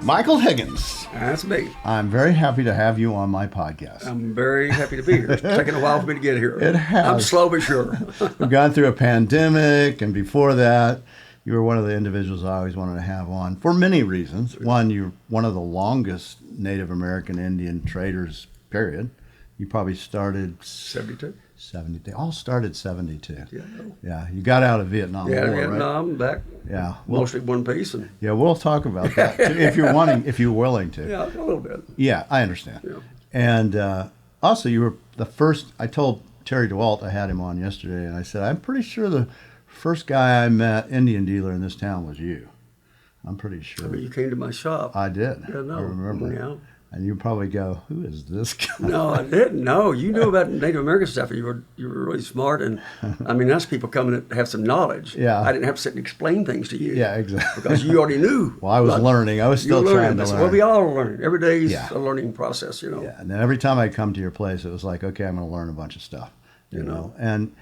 Michael Higgins. That's me. I'm very happy to have you on my podcast. I'm very happy to be here. It's taken a while for me to get here. It has. I'm slow but sure. We've gone through a pandemic, and before that, you were one of the individuals I always wanted to have on for many reasons. One, you're one of the longest Native American Indian traders, period. You probably started 72. They all started 72. Yeah. Yeah, you got out of Vietnam War, Vietnam, right? back. Yeah, Mostly one piece. And yeah, we'll talk about that too, if you're willing to. yeah, a little bit. Yeah, I understand. Yeah. And also, you were the first. I told Terry DeWalt, I had him on yesterday, and I said, I'm pretty sure the first guy I met, Indian dealer in this town, was you. I'm pretty sure. I mean, you came to my shop. I did. Yeah, no. I remember. Yeah. And you probably go, who is this guy? No, I didn't. No, you knew about Native American stuff. You were really smart, and I mean, that's people coming to have some knowledge. Yeah. I didn't have to sit and explain things to you. Yeah, exactly. Because you already knew. Well, I was learning. I was still trying to learn. Well, we all learn. Every day is a learning process, Yeah, and then every time I come to your place, it was like, okay, I'm going to learn a bunch of stuff, you know. And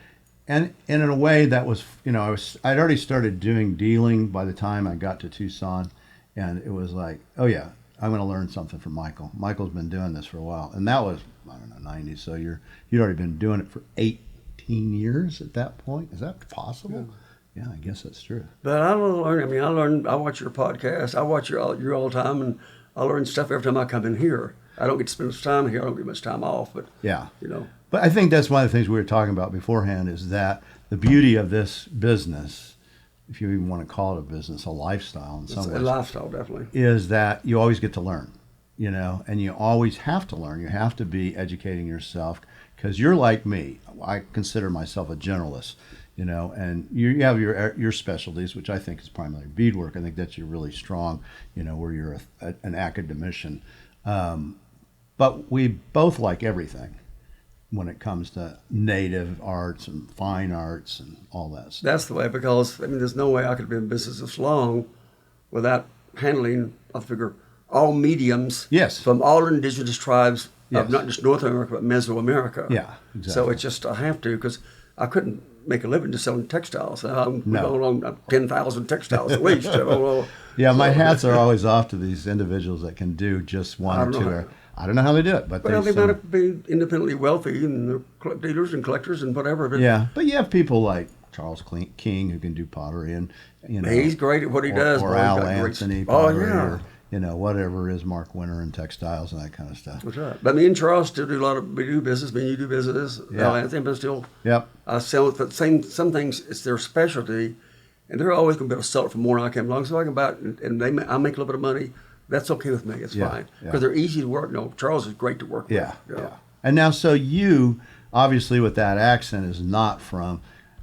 in a way that was, I'd already started doing dealing by the time I got to Tucson, and it was like, oh yeah, I'm going to learn something from Michael. Michael's been doing this for a while, and that was, I don't know, 90. So you'd already been doing it for 18 years at that point. Is that possible? Yeah, I guess that's true. But I learn. I mean, I watch your podcast. I watch you all the time, and I learn stuff every time I come in here. I don't get to spend much time here. I don't get much time off, but yeah, But I think that's one of the things we were talking about beforehand is that the beauty of this business, if you even want to call it a business, a lifestyle in some ways. A lifestyle, definitely. Is that you always get to learn, and you always have to learn. You have to be educating yourself because you're like me. I consider myself a generalist, and you have your specialties, which I think is primarily beadwork. I think that's you're really strong, where you're an academician. But we both like everything when it comes to native arts and fine arts and all that stuff. That's the way, because, there's no way I could have been in business this long without handling, I figure, all mediums from all indigenous tribes of not just North America, but Mesoamerica. Yeah, exactly. So it's just, I have to, because I couldn't make a living just selling textiles. I'm going on 10,000 textiles at least. Yeah, my hats are always off to these individuals that can do just one or two. I don't know how they do it, but they might have been independently wealthy and they're dealers and collectors and whatever. But but you have people like Charles King who can do pottery, and he's great at what he does. Or Al Anthony pottery, or whatever is Mark Winter and textiles and that kind of stuff. That's right. But me and Charles still do we do business. Me and you do business. Al Anthony, but still, I sell it. But some things it's their specialty, and they're always going to be able to sell it for more than I can. As long as I can buy it, and I make a little bit of money. That's okay with me. It's fine because they're easy to work. Charles is great to work with. Yeah. And now, so you obviously with that accent is not from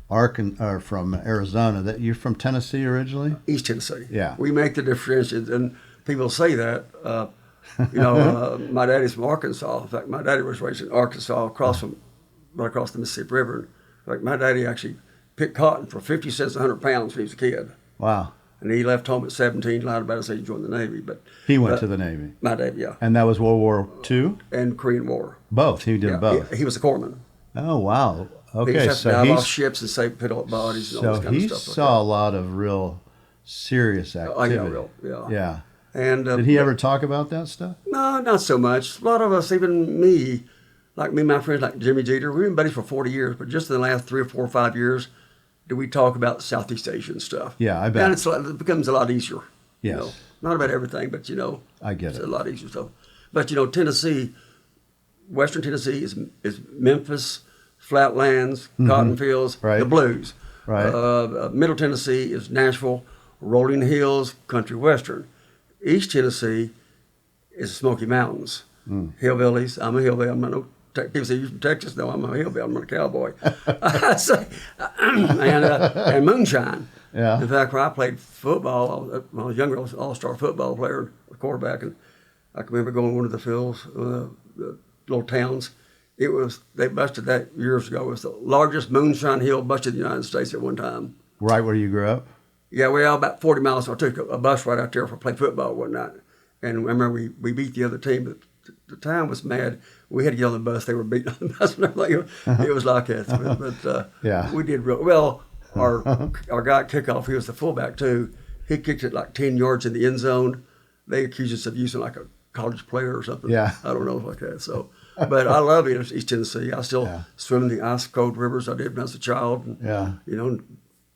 or from Arizona. That you're from Tennessee originally. East Tennessee. Yeah. We make the difference, and people say that. My daddy's from Arkansas. In fact, my daddy was raised in Arkansas, right across the Mississippi River. In fact, my daddy actually picked cotton for 50 cents 100 pounds when he was a kid. Wow. And he left home at 17, lied about his age, joined the Navy. But he went to the Navy. My dad, yeah. And that was World War II? And Korean War. Both. He did both. He was a corpsman. Oh, wow. Okay. He used to dive off ships and save pit up bodies and all this kind of stuff. So he saw a lot of real serious activity. Yeah. And did he ever talk about that stuff? No, not so much. A lot of us, even me, my friends like Jimmy Jeter, we've been buddies for 40 years, but just in the last 3 or 4 or 5 years, do we talk about Southeast Asian stuff? Yeah, I bet. And it becomes a lot easier. Yes. Not about everything, but I get it. It's a lot easier stuff. But Tennessee, Western Tennessee is Memphis, flatlands, cotton fields, the blues. Right. Middle Tennessee is Nashville, rolling hills, country western. East Tennessee is Smoky Mountains, hillbillies. I'm a hillbilly. I'm not no. People say you're from Texas. No, I'm a hillbilly. I'm not a cowboy. And moonshine. Yeah. In fact, when I played football, when I was younger, I was an all-star football player, a quarterback, and I can remember going to one of the fields, the little towns. They busted that years ago. It was the largest moonshine hill busted in the United States at one time. Right where you grew up? Yeah, we were about 40 miles. So I took a bus right out there for play football one night. And I remember we beat the other team, but the town was mad. We had to get on the bus. They were beating on the bus and everything. It was like that. But we did real well. Our guy at kickoff, he was the fullback too. He kicked it like 10 yards in the end zone. they accuse us of using like a college player or something. Yeah. I don't know like that. So, but I love East Tennessee. I still swim in the ice cold rivers I did when I was a child. And, you know,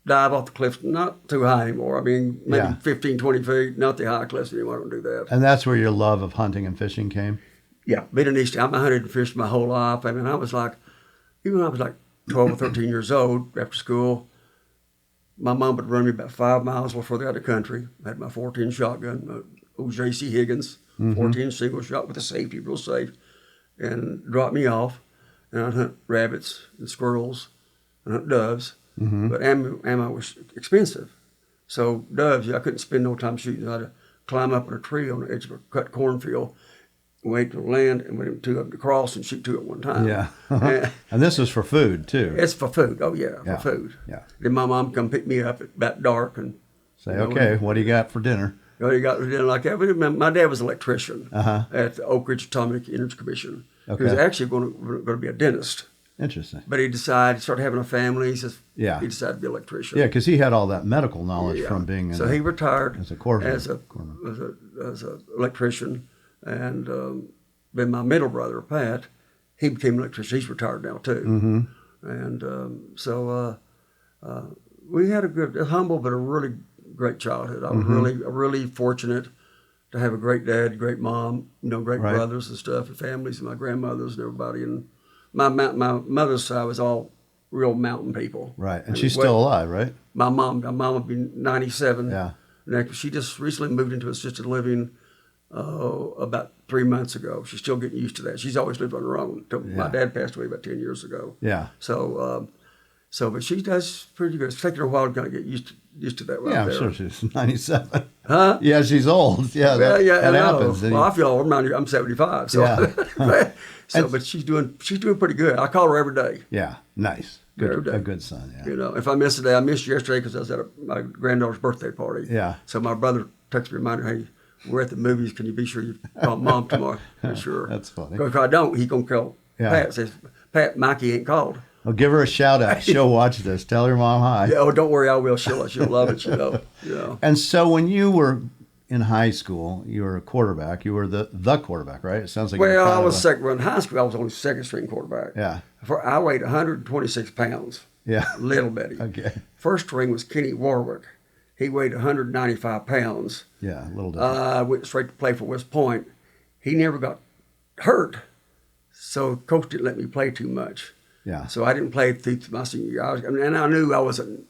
dive off the cliffs, not too high anymore. I mean, maybe 15, 20 feet, not the high cliffs anymore. I don't do that. And that's where your love of hunting and fishing came? Yeah, being in East, I'm hunted and fished my whole life. I mean, I was like, even when I was like 12 or 13 years old, after school, my mom would run me about 5 miles before they got the country. I had my 14 shotgun, old J.C. Higgins, 14 single shot with a safety, real safe, and drop me off. And I'd hunt rabbits and squirrels and hunt doves. But ammo was expensive. So doves, I couldn't spend no time shooting. I had to climb up in a tree on the edge of a cut cornfield, wait to land, and wait two up to cross and shoot two at one time. Yeah. And this was for food, too. It's for food. Oh, yeah, for food. Yeah. Then my mom come pick me up at about dark and say, okay, what do you got for dinner? What do you got for dinner like that? But my dad was an electrician at the Oak Ridge Atomic Energy Commission. Okay. He was actually going to be a dentist. Interesting. But he started having a family. He decided to be an electrician. Yeah, because he had all that medical knowledge from being so he retired as a corpsman. As a electrician. And then my middle brother, Pat, he became an electrician. He's retired now, too. And so we had a humble but a really great childhood. I was really fortunate to have a great dad, great mom, great brothers and stuff, and families, and my grandmothers and everybody. And my mother's side was all real mountain people. Right, and she's still alive, right? My mom would be 97. Yeah. And she just recently moved into assisted living about 3 months ago. She's still getting used to that. She's always lived on her own. My dad passed away about 10 years ago. Yeah. But she does pretty good. It's taken her a while to kind of get used to that. I'm sure she's 97. Huh? Yeah, she's old. Yeah, that happens. Well, I feel old. I'm 75. So, but she's doing pretty good. I call her every day. Yeah, nice. Good, a good son. Yeah. If I miss a day, I missed yesterday because I was at my granddaughter's birthday party. Yeah. So my brother texted me a reminder, hey, we're at the movies. Can you be sure you call Mom tomorrow? I'm sure. That's funny. Because if I don't, he's going to call Pat. Says, Pat, Mikey ain't called. Well, give her a shout out. She'll watch this. Tell her mom hi. Yeah, don't worry, I will. She'll love it. Yeah. And so when you were in high school, you were a quarterback. You were the quarterback, right? It sounds like. Well, I was second. In high school, I was only second string quarterback. Yeah. I weighed 126 pounds. Yeah. Little bitty. Okay. First string was Kenny Warwick. He weighed 195 pounds. Yeah, a little different. I went straight to play for West Point. He never got hurt, so coach didn't let me play too much. Yeah. So I didn't play through my senior year. And I knew I wasn't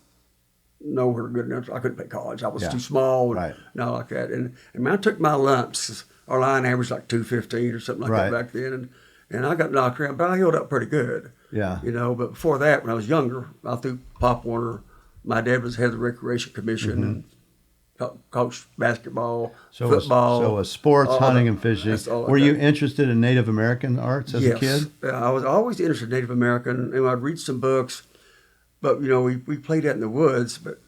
nowhere good enough. I couldn't play college. I was too small and not like that. And when I took my lumps, our line averaged like 215 or something like that back then. And I got knocked around, but I healed up pretty good. Yeah. But before that, when I was younger, I threw Pop Warner. My dad was head of the Recreation Commission and coached basketball, football. So sports, hunting, and fishing. Were you interested in Native American arts as a kid? I was always interested in Native American, and I'd read some books. But, we played out in the woods, but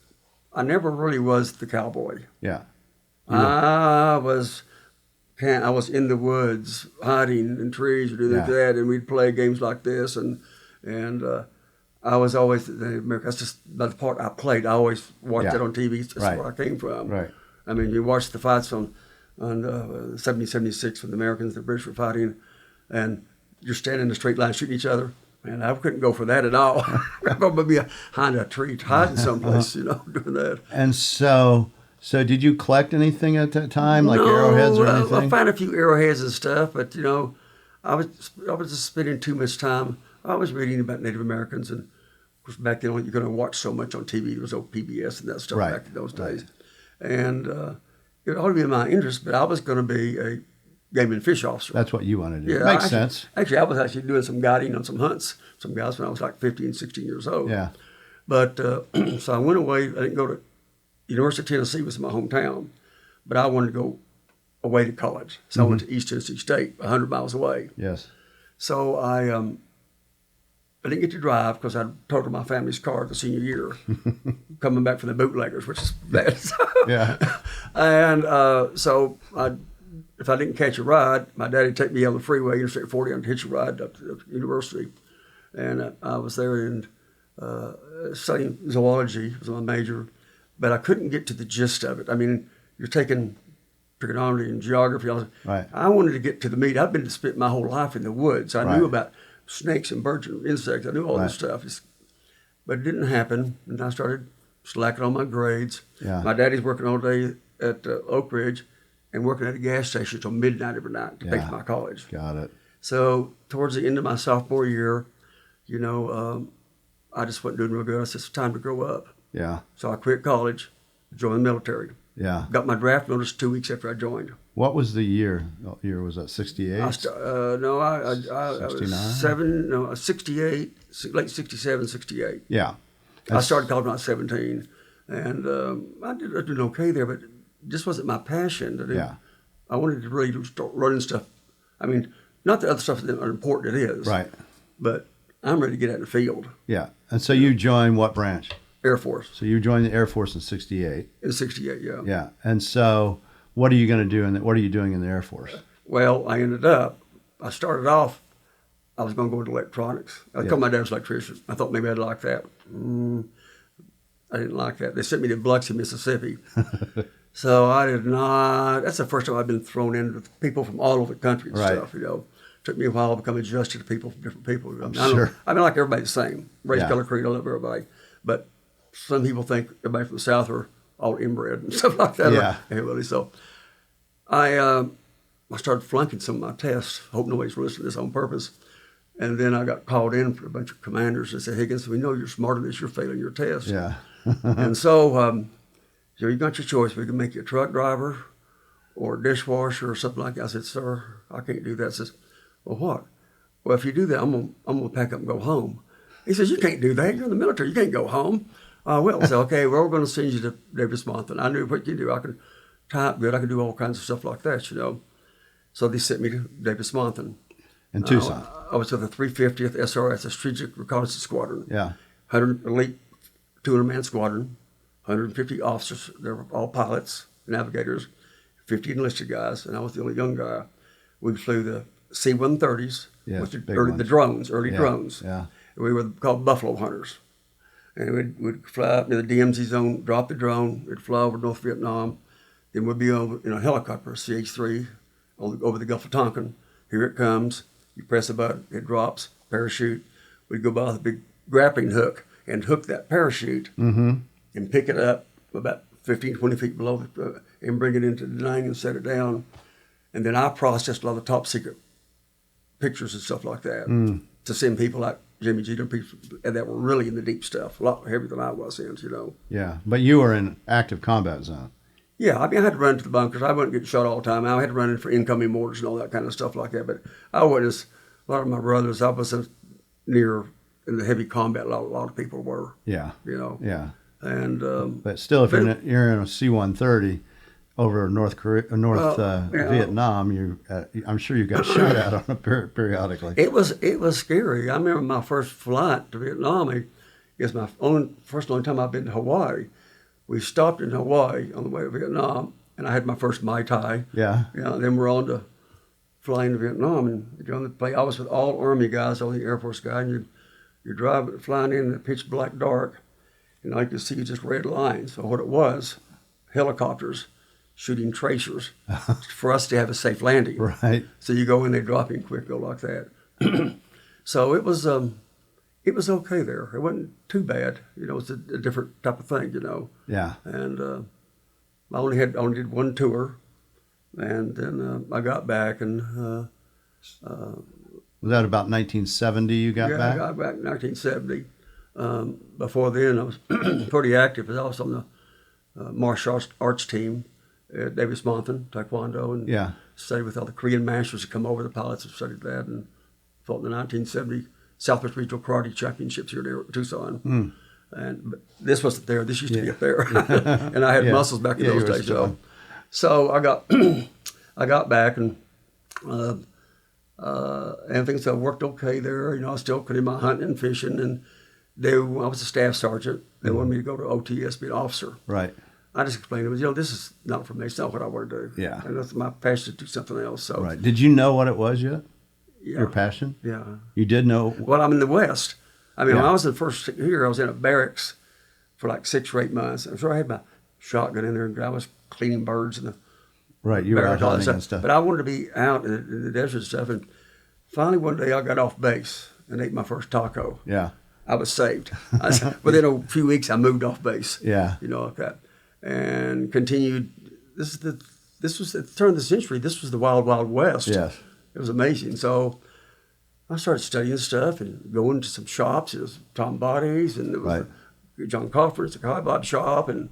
I never really was the cowboy. Yeah. I was in the woods hiding in trees or doing that, and we'd play games like this, and I was always that's just by the part I played. I always watched it on TV. That's where I came from. Right. I mean, you watch the fights on 1776 when the Americans and the British were fighting, and you're standing in the straight line shooting each other. And I couldn't go for that at all. I'd probably be behind a tree, hiding someplace, doing that. And so did you collect anything at that time, like arrowheads or anything? I found a few arrowheads and stuff, but I was just spending too much time. I was reading about Native Americans, and of course back then you're going to watch so much on TV. There was old PBS and that stuff back in those days, and it ought to be my interest. But I was going to be a game and fish officer. That's what you wanted to do. Yeah, Makes sense. Actually, I was doing some guiding on some hunts, some guys when I was like 15, 16 years old. Yeah. But so I went away. I didn't go to University of Tennessee, was my hometown, but I wanted to go away to college. So I went to East Tennessee State, 100 miles away. Yes. So I didn't get to drive because I totaled my family's car the senior year, coming back from the bootleggers, which is bad. Yeah. And so if I didn't catch a ride, my daddy would take me on the freeway, Interstate 40, on to hitch a ride up to the university. And I was there and studying zoology was my major, but I couldn't get to the gist of it. I mean, you're taking trigonometry and geography. I wanted to get to the meat. I've been spent my whole life in the woods. I knew about snakes and birds and insects. I knew all this stuff. But it didn't happen, and I started slacking on my grades. Yeah. My daddy's working all day at Oak Ridge and working at a gas station till midnight every night to pay for my college. Got it. So towards the end of my sophomore year, I just wasn't doing real good. I said, it's time to grow up. Yeah. So I quit college, joined the military. Yeah. Got my draft notice 2 weeks after I joined. What was the year? Year was that 68? I was 68, late 67, 68. Yeah. I started college when I was 17, and I did okay there, but it just wasn't my passion. I wanted to really start running stuff. I mean, not that other stuff is important, it is. Right. But I'm ready to get out in the field. Yeah. And so you joined what branch? Air Force. So you joined the Air Force in 68. In 68, yeah. Yeah. And so what are you going to do? What are you doing in the Air Force? Well, I started off, I was going to go into electronics. I told my dad was an electrician. I thought maybe I'd like that. I didn't like that. They sent me to Biloxi, Mississippi. So I did not. That's the first time I've been thrown in with people from all over the country and stuff, Took me a while to become adjusted to people from different people. I mean, like everybody's the same. Race, color, creed, I love everybody. But some people think everybody from the South are all inbred and stuff like that. Yeah. Everybody. So I started flunking some of my tests. Hope nobody's listening to this on purpose. And then I got called in for a bunch of commanders and said, Higgins, we know you're smarter than this. You're failing your test. Yeah. And so you got your choice. We can make you a truck driver or a dishwasher or something like that. I said, sir, I can't do that. He says, well, what? Well, if you do that, I'm gonna pack up and go home. He says, you can't do that. You're in the military. You can't go home. Well, I said, okay, well, we're going to send you to Davis-Monthan. I knew what you do. I could type good. I could do all kinds of stuff like that, So they sent me to Davis-Monthan. In Tucson. I was with the 350th SRS, a Strategic Reconnaissance Squadron. Yeah. 100 elite 200-man squadron, 150 officers. They were all pilots, navigators, 50 enlisted guys, and I was the only young guy. We flew the C-130s, which were the drones, early drones. Yeah. We were called buffalo hunters. And we'd fly up near the DMZ zone, drop the drone, we'd fly over North Vietnam. Then we'd be in a helicopter, CH-3, over the Gulf of Tonkin. Here it comes. You press a button, it drops, parachute. We'd go by with a big grappling hook and hook that parachute and pick it up about 15, 20 feet below and bring it into the nine and set it down. And then I processed a lot of top secret pictures and stuff like that to send people like Jimmy Jeter, people that were really in the deep stuff, a lot heavier than I was in, Yeah, but you were in active combat zone. Yeah, I mean, I had to run to the bunkers. I wasn't getting shot all the time. I had to run in for incoming mortars and all that kind of stuff like that. But I wasn't a lot of my brothers, I wasn't near in the heavy combat. A lot of people were. Yeah. Yeah. And but still, if you're in a C-130 over North Vietnam, I'm sure you got shot at on periodically. It was scary. I remember my first flight to Vietnam. It's my only time I've been to Hawaii. We stopped in Hawaii on the way to Vietnam, and I had my first Mai Tai. Yeah. Then we're on to flying to Vietnam, and on the plane, I was with all Army guys, all the Air Force guys, and you're driving, flying in the pitch black dark, and I could see just red lines. So what it was, helicopters shooting tracers for us to have a safe landing. Right. So you go in, they drop in quick, go like that. So it was okay there. It wasn't too bad. It's a different type of thing, Yeah. And I only did one tour, and then I got back and. Was that about 1970 you got back? Yeah, I got back in 1970. Before then, I was pretty active. I was on the martial arts team at Davis-Monthan, Taekwondo, and studied with all the Korean masters that come over. The pilots have studied that and fought in the 1970 Southwest Regional Karate Championships here in Tucson. But this wasn't there. This used to be up there, and I had muscles back in those days. So I got back and things worked okay there. I still could do my hunting and fishing, and I was a staff sergeant. They wanted me to go to OTS, be an officer. Right. I just explained to them, this is not for me. It's not what I want to do. Yeah. And that's my passion to do something else. So. Right. Did you know what it was yet? Yeah. Your passion? Yeah. You did know? Well, I'm in the West. I mean, when I was in the first year, I was in a barracks for like 6 or 8 months. I'm sure I had my shotgun in there, and I was cleaning birds in the Right, you were out hunting and stuff. But I wanted to be out in the desert and stuff. And finally, one day, I got off base and ate my first taco. Yeah. I was saved. Within a few weeks, I moved off base. Yeah. You know, like that. And continued. This was at the turn of the century. This was the wild, wild west. Yes. It was amazing. So I started studying stuff and going to some shops. It was Tom Body's, and it was John Kaufman's, a cowboy shop, and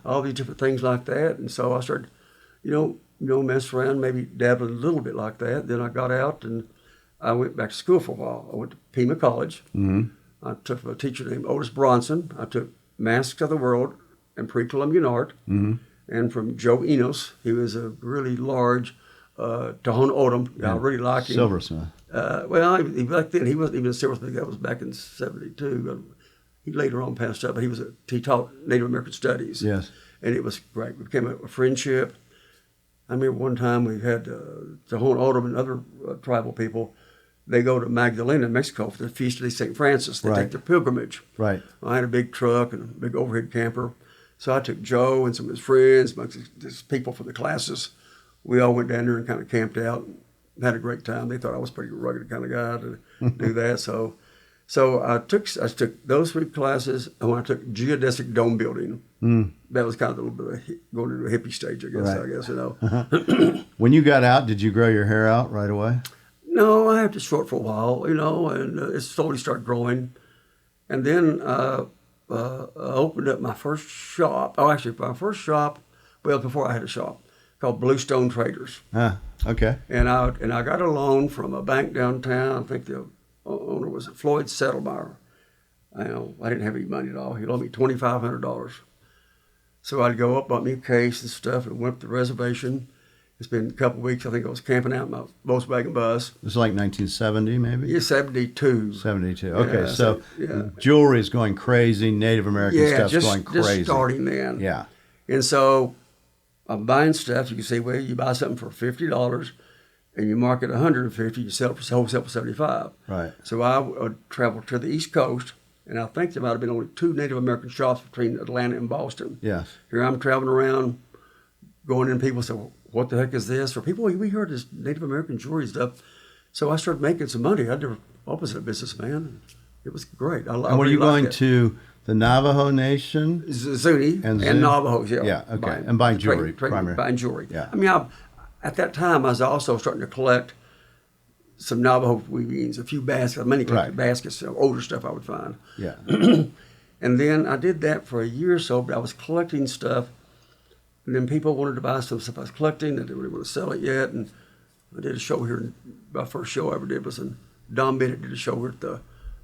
all these different things like that. And so I started, mess around, maybe dabbling a little bit like that. Then I got out and I went back to school for a while. I went to Pima College. Mm-hmm. I took a teacher named Otis Bronson. I took Masks of the World and Pre-Columbian Art. Mm-hmm. And from Joe Enos. He was a really large Tohono O'odham. I really liked him. Silversmith. Back then he wasn't even a silversmith. That was back in '72. He later on passed up, but he taught Native American Studies. Yes. And it was great. We became a friendship. I remember one time we had Tohono O'odham and other tribal people. They go to Magdalena, Mexico, for the Feast of St. Francis. They take their pilgrimage. Right. I had a big truck and a big overhead camper. So I took Joe and some of his friends, a bunch of people from the classes. We all went down there and kind of camped out and had a great time. They thought I was a pretty rugged kind of guy to do that. So I took those 3 classes, and when I took geodesic dome building, that was kind of a little bit of going into a hippie stage, I guess. When you got out, did you grow your hair out right away? No, I had to short for a while, and it slowly started growing. And then I opened up my first shop. Before I had a shop, called Bluestone Traders. Okay. And I got a loan from a bank downtown. I think the owner was Floyd Settlemeyer. I didn't have any money at all. He loaned me $2,500. So I'd go up, bought me a case and stuff, and went up the reservation. It's been a couple of weeks. I think I was camping out in my Volkswagen bus. It was like 1970, maybe? Yeah, 72. 72. Okay, so jewelry is going crazy. Native American stuff's going crazy. Just starting then. Yeah. And so I'm buying stuff. You can say, well, you buy something for $50 and you mark it $150, you sell it for wholesale for $75. Right. So I would travel to the East Coast, and I think there might have been only 2 Native American shops between Atlanta and Boston. Yes. Here I'm traveling around, going in, people say, well, what the heck is this? Or people, we heard this Native American jewelry stuff. So I started making some money. I was a businessman. It was great. And were you going to the Navajo Nation? Zuni and Navajos, yeah. Yeah, okay. And buying jewelry, primarily. Buying jewelry. Yeah. I mean, at that time, I was also starting to collect some Navajo weavings, a few baskets, many baskets, older stuff I would find. Yeah. And then I did that for a year or so, but I was collecting stuff. And then people wanted to buy some stuff I was collecting. They didn't really want to sell it yet. And I did a show here. My first show I ever did was in Don Bennett did a show here at the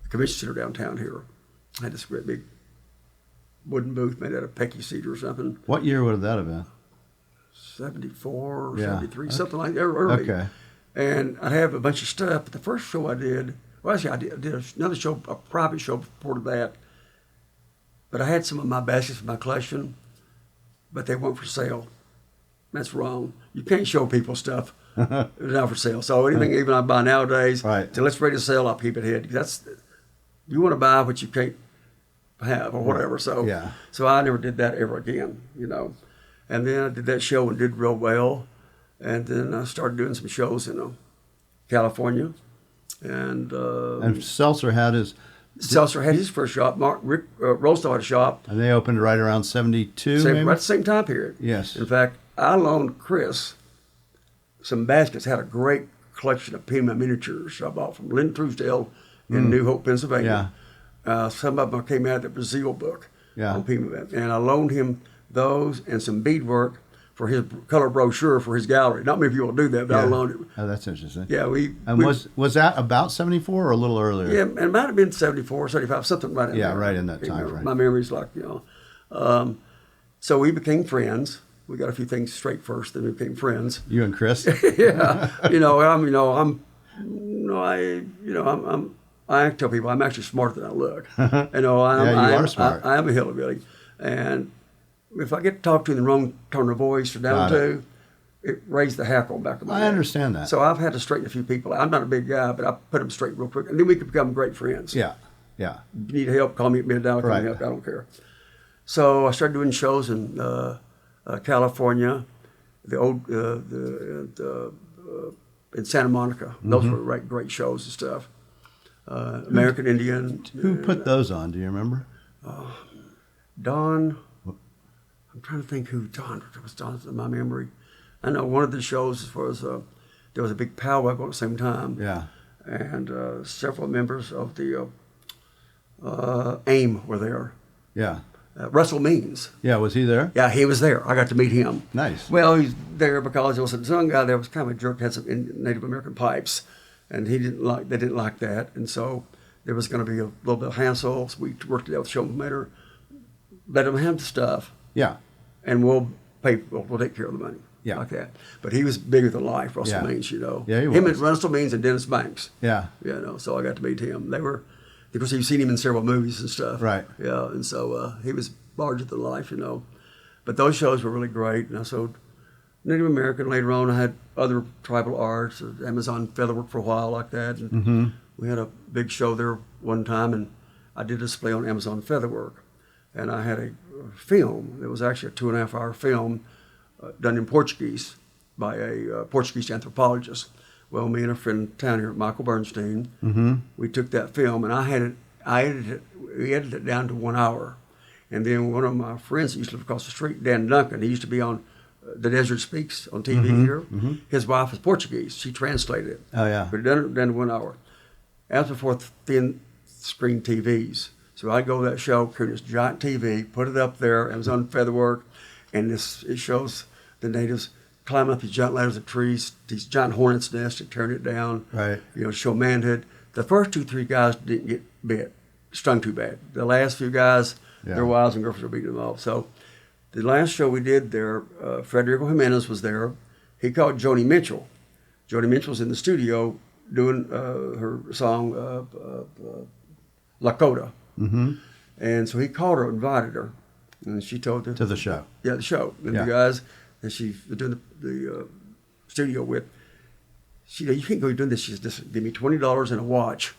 convention center downtown here. I had this great big wooden booth made out of Pecky cedar or something. What year would that have been? 74 or 73, something like that, early. Okay. And I'd have a bunch of stuff. But the first show I did, I did another show, a private show before that. But I had some of my baskets from my collection, but they weren't for sale. That's wrong. You can't show people stuff that's not for sale. So anything even I buy nowadays, till it's ready to sell, I'll keep it hid. You want to buy what you can't have or whatever. So I never did that ever again, And then I did that show and did real well. And then I started doing some shows in California. And Seltzer had his first shop. Rick Rostal had a shop. And they opened right around 72, maybe? Right at the same time period. Yes. In fact, I loaned Chris some baskets. Had a great collection of Pima miniatures I bought from Lynn Truesdale in New Hope, Pennsylvania. Some of them came out of the Brazil book on Pima. And I loaned him those and some beadwork for his color brochure for his gallery. Not many people do that, but I loaned it. Oh, that's interesting. Yeah, was that about 74 or a little earlier? Yeah, it might have been 74, 75, something right in there. Yeah, right in that time frame. My memory's like, So we became friends. We got a few things straight first, then we became friends. You and Chris? Yeah. I tell people I'm actually smarter than I look. You are smart. I am a hillbilly. And if I get to talk to you in the wrong tone of voice or down to, it raised the hackle back of my neck. I understand that. So I've had to straighten a few people out. I'm not a big guy, but I put them straight real quick. And then we could become great friends. Yeah. You need help, call me at midnight, call me up, I don't care. So I started doing shows in California. the old in Santa Monica. Those were great shows and stuff. American Indian. Who put those on? Do you remember? Don. I'm trying to think who Don. It was Don in my memory. I know one of the shows as far as there was a big powwow going at the same time. Yeah. And several members of the AIM were there. Yeah. Russell Means. Yeah, was he there? Yeah, he was there. I got to meet him. Nice. Well, he's there because there was some guy there was kind of a jerk, had some Native American pipes, and they didn't like that, and so there was going to be a little bit of hassle. So we worked it out with Showmaker, let him have the stuff. Yeah. And we'll take care of the money. Yeah. Like that. But he was bigger than life, Russell Yeah. Means, you know. Yeah, he him was. and Russell Means and Dennis Banks. Yeah. You know, so I got to meet him. They were, of course, you've seen him in several movies and stuff. Right. Yeah, and so he was larger than life, you know. But those shows were really great. And I sold Native American. Later on, I had other tribal arts, Amazon featherwork for a while like that. And we had a big show there one time, and I did a display on Amazon featherwork. And I had a film. It was actually a 2.5-hour film done in Portuguese by a Portuguese anthropologist. Well, me and a friend down here, Michael Bernstein, we took that film, and we edited it down to 1 hour. And then one of my friends that used to live across the street, Dan Duncan, he used to be on The Desert Speaks on TV here. His wife is Portuguese. She translated it. Oh, yeah. But it done to 1 hour. As before, thin screen TVs. So I'd go to that show, create this giant TV, put it up there, and it was on featherwork, and it shows the natives climbing up these giant ladders of trees, these giant hornets' nests, and tearing it down. Right. You know, show manhood. The first 2-3 guys didn't get bit, stung too bad. The last few guys, their wives and girlfriends were beating them off. So the last show we did there, Federico Jimenez was there. He called Joni Mitchell. Joni Mitchell was in the studio doing her song Lakota. And so he called her, invited her, and she told her To the show. Yeah, the show. And Yeah. the guys that she was doing the studio with, she said, "You can't go doing this." She said, "Just give me $20 and a watch,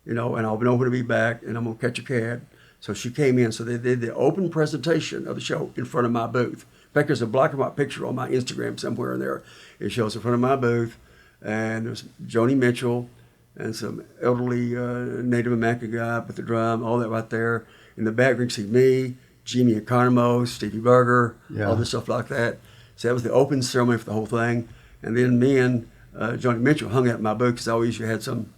you know, and I'll know when to be back, and I'm gonna catch a cab." So she came in. So they did the open presentation of the show in front of my booth. In fact, there's a black and white picture on my Instagram somewhere in there. It shows in front of my booth, and there's Joni Mitchell and some elderly Native American guy with the drum, all that right there. In the background, you see me, Jimmy Economos, Stevie Berger, all this stuff like that. So that was the open ceremony for the whole thing. And then me and Joni Mitchell hung out in my booth because I always usually had some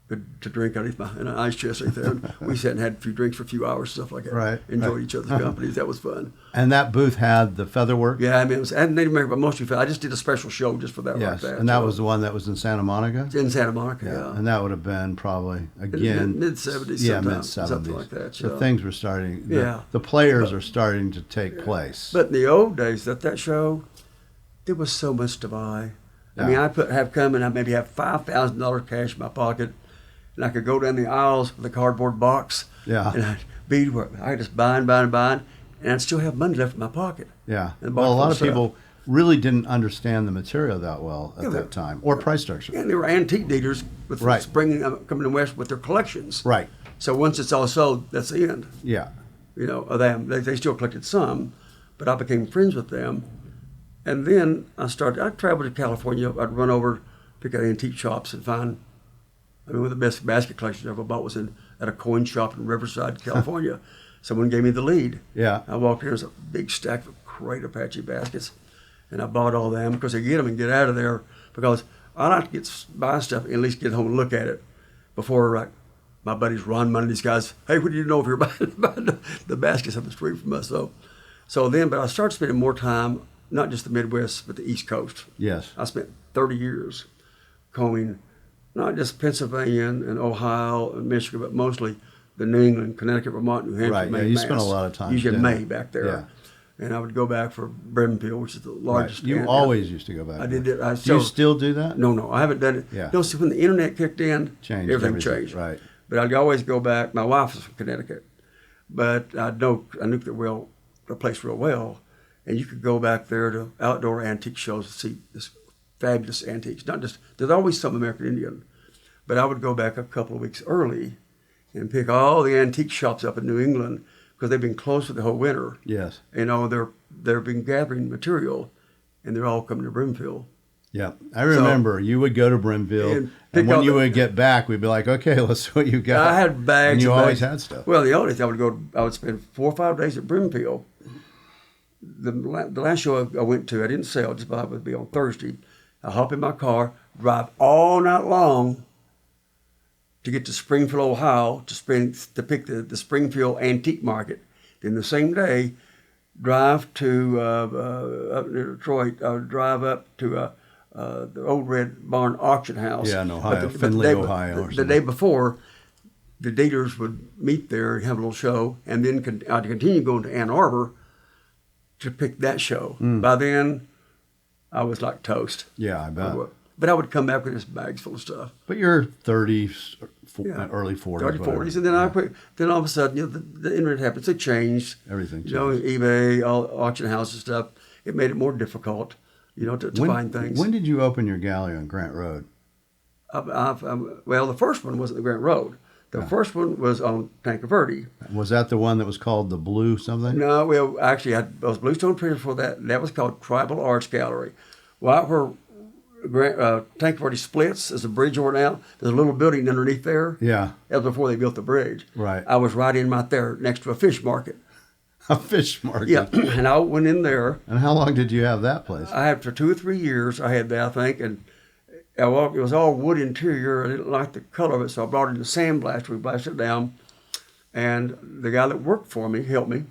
good to drink underneath in an ice chest right there. And we sat and had a few drinks for a few hours, stuff like that. Right. Enjoyed each other's companies. That was fun. And that booth had the featherwork? Yeah, I mean, it was Native American, but mostly I just did a special show just for that. Yes, like that. and that was the one that was in Santa Monica? In Santa Monica, yeah. And that would have been probably, again... Mid-'70s Yeah, sometime, mid-'70s. something like that. So yeah. things were starting... Yeah. The players are starting to take place. But in the old days, that show, there was so much to buy. Yeah. I mean, have come and I maybe have $5,000 cash in my pocket, and I could go down the aisles with a cardboard box. Yeah. And I'd beadwork. I just buying, and I'd still have money left in my pocket. Yeah. And Well, a lot of stuff. people really didn't understand the material that well at that time, or price structure. And they were antique dealers with coming to West with their collections. Right. So once it's all sold, that's the end. Yeah. You know, of them. They still collected some, but I became friends with them. And then I traveled to California. I'd run over, pick out antique shops and find, one of the best basket collections I ever bought was at a coin shop in Riverside, California. Someone gave me the lead. Yeah. I walked in, there's a big stack of great Apache baskets, and I bought all them because they get them and get out of there, because I like to buy stuff and at least get home and look at it before my buddies Ron Money, these guys, hey, what do you know if you're buying the baskets up the street from us? But I started spending more time, not just the Midwest, but the East Coast. Yes. I spent 30 years combing not just Pennsylvania and Ohio and Michigan, but mostly the New England, Connecticut, Vermont, New Hampshire, Right. Maine, Yeah, you Mass. spent a lot of time. Usually doing May it. back there. Yeah. And I would go back for Bremenfield, which is the largest. Right. You always used to go back. I did there. it. Do you still do that? No, I haven't done it. Yeah. No, see, when the internet kicked in, everything changed. Right. But I'd always go back. My wife was from Connecticut, but I knew the place real well, and you could go back there to outdoor antique shows to see this fabulous antiques. Not just there's always some American Indian, but I would go back a couple of weeks early and pick all the antique shops up in New England because they've been closed for the whole winter. Yes. You know, they've been gathering material, and they're all coming to Brimfield. Yeah, I remember you would go to Brimfield, and when you would get back, we'd be like, "Okay, let's see what you got." I had bags. And you and always bags. had stuff. Well, the only thing I would spend 4 or 5 days at Brimfield. The last show I went to, I didn't sell, just I would be on Thursday. I hop in my car, drive all night long to get to Springfield, Ohio, to pick the Springfield Antique Market. Then the same day, drive to up near Detroit. I would drive up to the Old Red Barn Auction House. Yeah, in Ohio, Findlay, Ohio. The day before, the dealers would meet there and have a little show, and then I'd continue going to Ann Arbor to pick that show. By then, I was like toast. Yeah, I bet. But I would come back with this bags full of stuff. But you're 30s, early 40s. 30s, 40s, and then I quit. Then all of a sudden, the internet happens. It changed. Everything changed. eBay, all auction houses stuff. It made it more difficult. To find things. When did you open your gallery on Grant Road? Well, the first one wasn't the Grant Road. The first one was on Tanque Verde. Was that the one that was called the Blue something? No, well, actually, I was Bluestone Printer for that. That was called Tribal Arts Gallery. Right where Tanque Verde splits, there's a bridge over now. There's a little building underneath there. Yeah. That was before they built the bridge. Right. I was right in there next to a fish market. A fish market? Yeah, and I went in there. And how long did you have that place? I had for 2 or 3 years, I had that, I think, and it was all wood interior. I didn't like the color of it, so I brought it in sandblast. We blasted it down, and the guy that worked for me, helped me,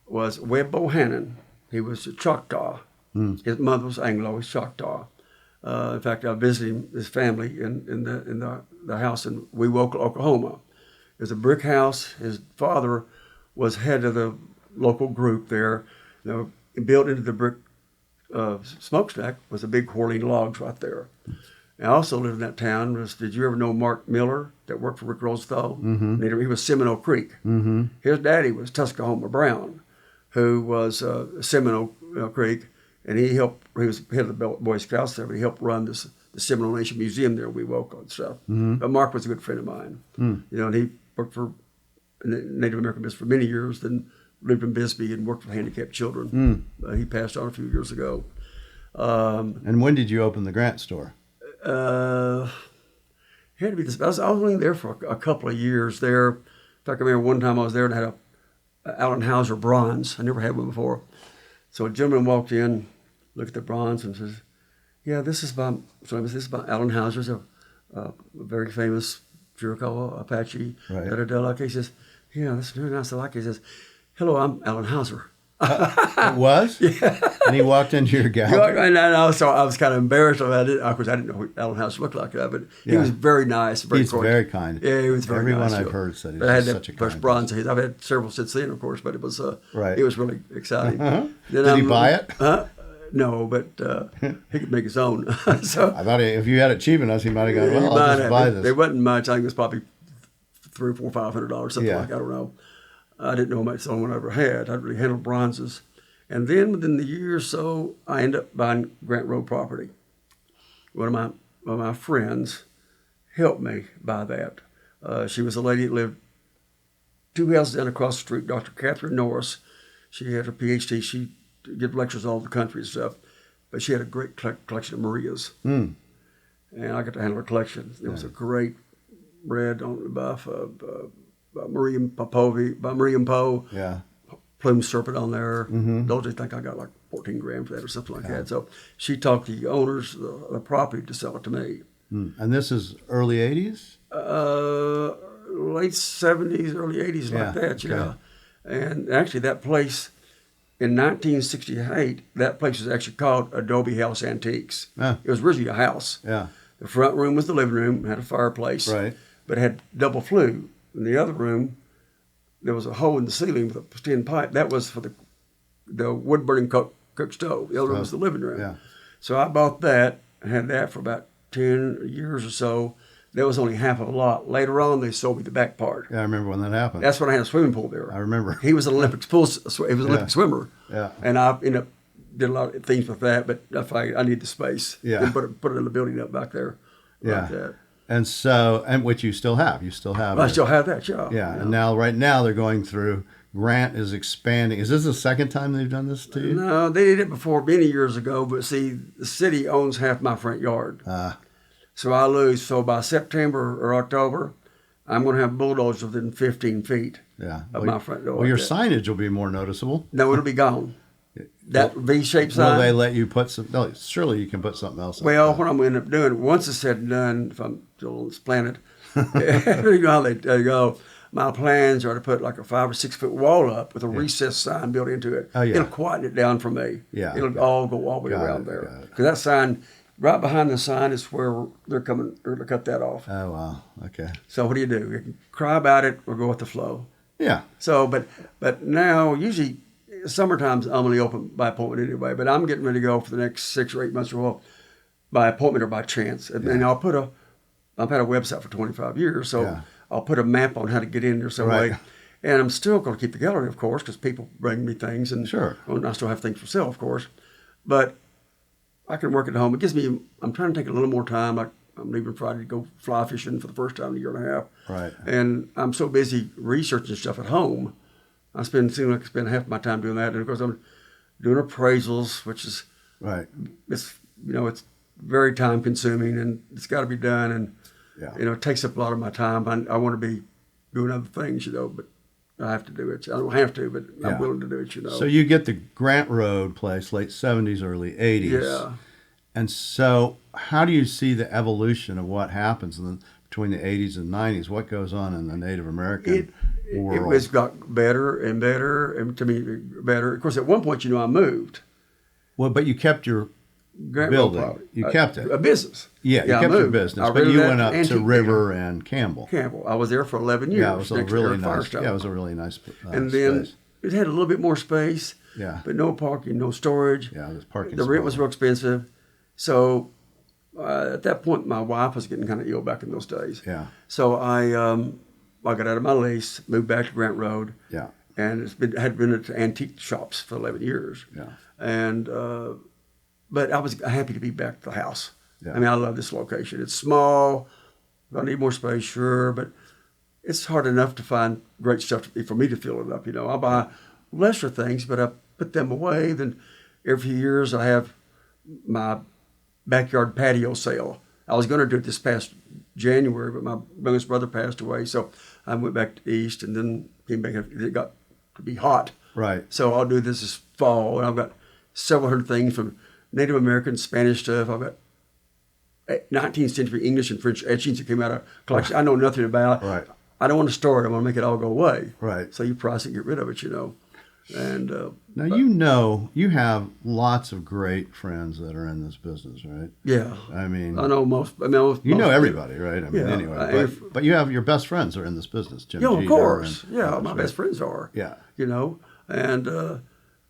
was Webb Bohannon. He was a Choctaw. His mother was Anglo, he's Choctaw. In fact, I visited his family in the house in Wewoka, Oklahoma. It was a brick house. His father was head of the local group there. Built into the brick smokestack was a big whirling logs right there. I also lived in that town. Did you ever know Mark Miller that worked for Rick Rosenthal? Mm-hmm. He was Seminole Creek. Mm-hmm. His daddy was Tuscahoma Brown, who was Seminole Creek, and he was head of the Boy Scouts there, but he helped run the Seminole Nation Museum there. We woke and stuff. Mm-hmm. But Mark was a good friend of mine. And he worked for Native American business for many years, then lived in Bisbee and worked with handicapped children. He passed on a few years ago. And when did you open the Grant store? Had to be this. I was only there for a couple of years there. In fact, I remember one time I was there and had a Allen Hauser bronze. I never had one before. So a gentleman walked in, looked at the bronze, and says, "Yeah, this is by Allen Hauser's a very famous Chiricahua Apache." Right. He says, "Yeah, that's very nice. I like it." He says, "Hello, I'm Allen Hauser." It was? Yeah. And he walked into your gallery? And I was kind of embarrassed about it. Of course, I didn't know what Allen Hauser looked like that, but he was very nice. He's very kind. Yeah, he was very nice. Everyone I've heard said he was such a kind first bronze. I've had several since then, of course, but it was right. It was really exciting. Uh-huh. Did he buy it? No, but he could make his own. So I thought if you had it cheap enough, he might have gone, well, I'll just buy this. It wasn't much. I think it was probably $300 or $400, something like that. I don't know. I didn't know how much someone ever had. I'd really handled bronzes. And then within the year or so, I ended up buying Grant Road property. One of my friends helped me buy that. She was a lady that lived 2 houses down across the street, Dr. Catherine Norris. She had her PhD. She did lectures all over the country and stuff. But she had a great collection of Marias. And I got to handle her collection. There was a great red on the buff by Miriam Poe. Yeah. Plume serpent on there. Those, I think I got like 14 grand for that or something like that. So she talked to the owners of the property to sell it to me. And this is early 80s? Late 70s, early 80s, like that, yeah. And actually that place, in 1968, that place was actually called Adobe House Antiques. It was originally a house. Yeah. The front room was the living room, had a fireplace. Right. But it had double flue. In the other room, there was a hole in the ceiling with a tin pipe. That was for the wood-burning cook stove. The other room was the living room. Yeah. So I bought that and had that for about 10 years or so. That was only half of a lot. Later on, they sold me the back part. Yeah, I remember when that happened. That's when I had a swimming pool there. I remember. He was an Olympic Olympic swimmer. Yeah. And I ended up did a lot of things with that, but I need the space. Yeah. And put another building up back there. Yeah. Like that. And which you still have. You still have I it. still have that, yeah. Yeah. And right now they're going through Grant is expanding. Is this the second time they've done this to you? No, they did it before many years ago, but see, the city owns half my front yard. So I lose. So by September or October, I'm going to have bulldozers within 15 feet of my front door. Well, your signage will be more noticeable. No, it'll be gone. That V-shaped sign. Will they let you put some? No, surely you can put something else. Well, what I'm going to end up doing, once it's said and done, if I'm still on this planet, you know how they go. My plans are to put like a 5 or 6 foot wall up with a recessed sign built into it. Oh, yeah. It'll quieten it down for me. Yeah. It'll all go all the way around there. Because that sign, right behind the sign is where they're going to cut that off. Oh, wow. Okay. So what do? You can cry about it or go with the flow. Yeah. So, but now, usually, summertime's I'm only open by appointment anyway, but I'm getting ready to go for the next 6 or 8 months or well, by appointment or by chance. And I've had a website for 25 years, so I'll put a map on how to get in there some way. And I'm still going to keep the gallery, of course, because people bring me things, and I still have things for sale, of course. But I can work at home. It gives me, I'm trying to take a little more time. Like I'm leaving Friday to go fly fishing for the first time in a year and a half. Right. And I'm so busy researching stuff at home. I spend half my time doing that. And of course, I'm doing appraisals, which is, it's very time consuming and it's got to be done. And, it takes up a lot of my time. I want to be doing other things, but I have to do it. I don't have to, but I'm willing to do it, So you get the Grant Road place, late 70s, early 80s. Yeah. And so how do you see the evolution of what happens between the 80s and 90s? What goes on in the Native American world? It's got better and better, and to me, better. Of course, at one point, I moved. Well, but you kept your building. You kept it. A business. Yeah, you kept your business. But you went up to River and Campbell. I was there for 11 years. Yeah, it was a really nice. Yeah, it was a really nice and then space. It had a little bit more space. Yeah. But no parking, no storage. Yeah, the parking. The rent was real expensive. So at that point, my wife was getting kind of ill back in those days. Yeah. So I got out of my lease, moved back to Grant Road. Yeah. And had been at antique shops for 11 years. Yeah. And but I was happy to be back at the house. Yeah. I mean, I love this location. It's small. I need more space, sure, but it's hard enough to find great stuff for me to fill it up. I buy lesser things, but I put them away. Then every few years I have my backyard patio sale. I was going to do it this past January, but my youngest brother passed away, so I went back to the East and then came back. It got to be hot. Right. So I'll do this fall, and I've got several hundred things from Native American, Spanish stuff. I've got 19th century English and French etchings that came out of collection I know nothing about. Right. I don't want to store it. I want to make it all go away. Right. So you price it, get rid of it, And now you have lots of great friends that are in this business, right? Yeah. I mean, I know most. You know everybody, right? I mean, Yeah. anyway, but you have your best friends are in this business, Jim. Of course. My best friends are. Yeah. And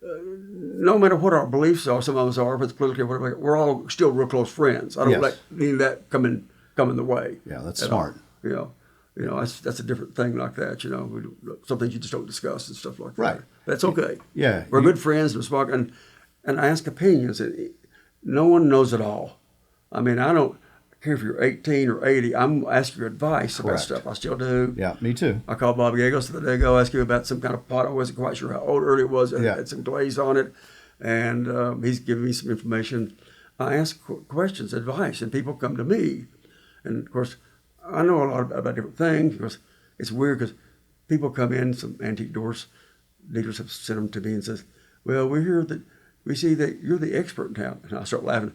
no matter what our beliefs are, some of us are, if it's politically, whatever, we're all still real close friends. I don't let any of that come in the way. Yeah, that's smart. That's a different thing like that. Some things you just don't discuss and stuff like that. Right. That's okay. Yeah. We're good friends and smart, and I ask opinions. And no one knows it all. I mean, I don't care if you're 18 or 80. I'm asking your advice about stuff. I still do. Yeah, me too. I called Bobby Gagos the other day ago, asked him about some kind of pot. I wasn't quite sure how old early it was. It had some glaze on it. And he's giving me some information. I ask questions, advice, and people come to me. And, of course, I know a lot about different things because it's weird because people come in, some antique dealers have sent them to me and says, well, we see that you're the expert in town. And I start laughing.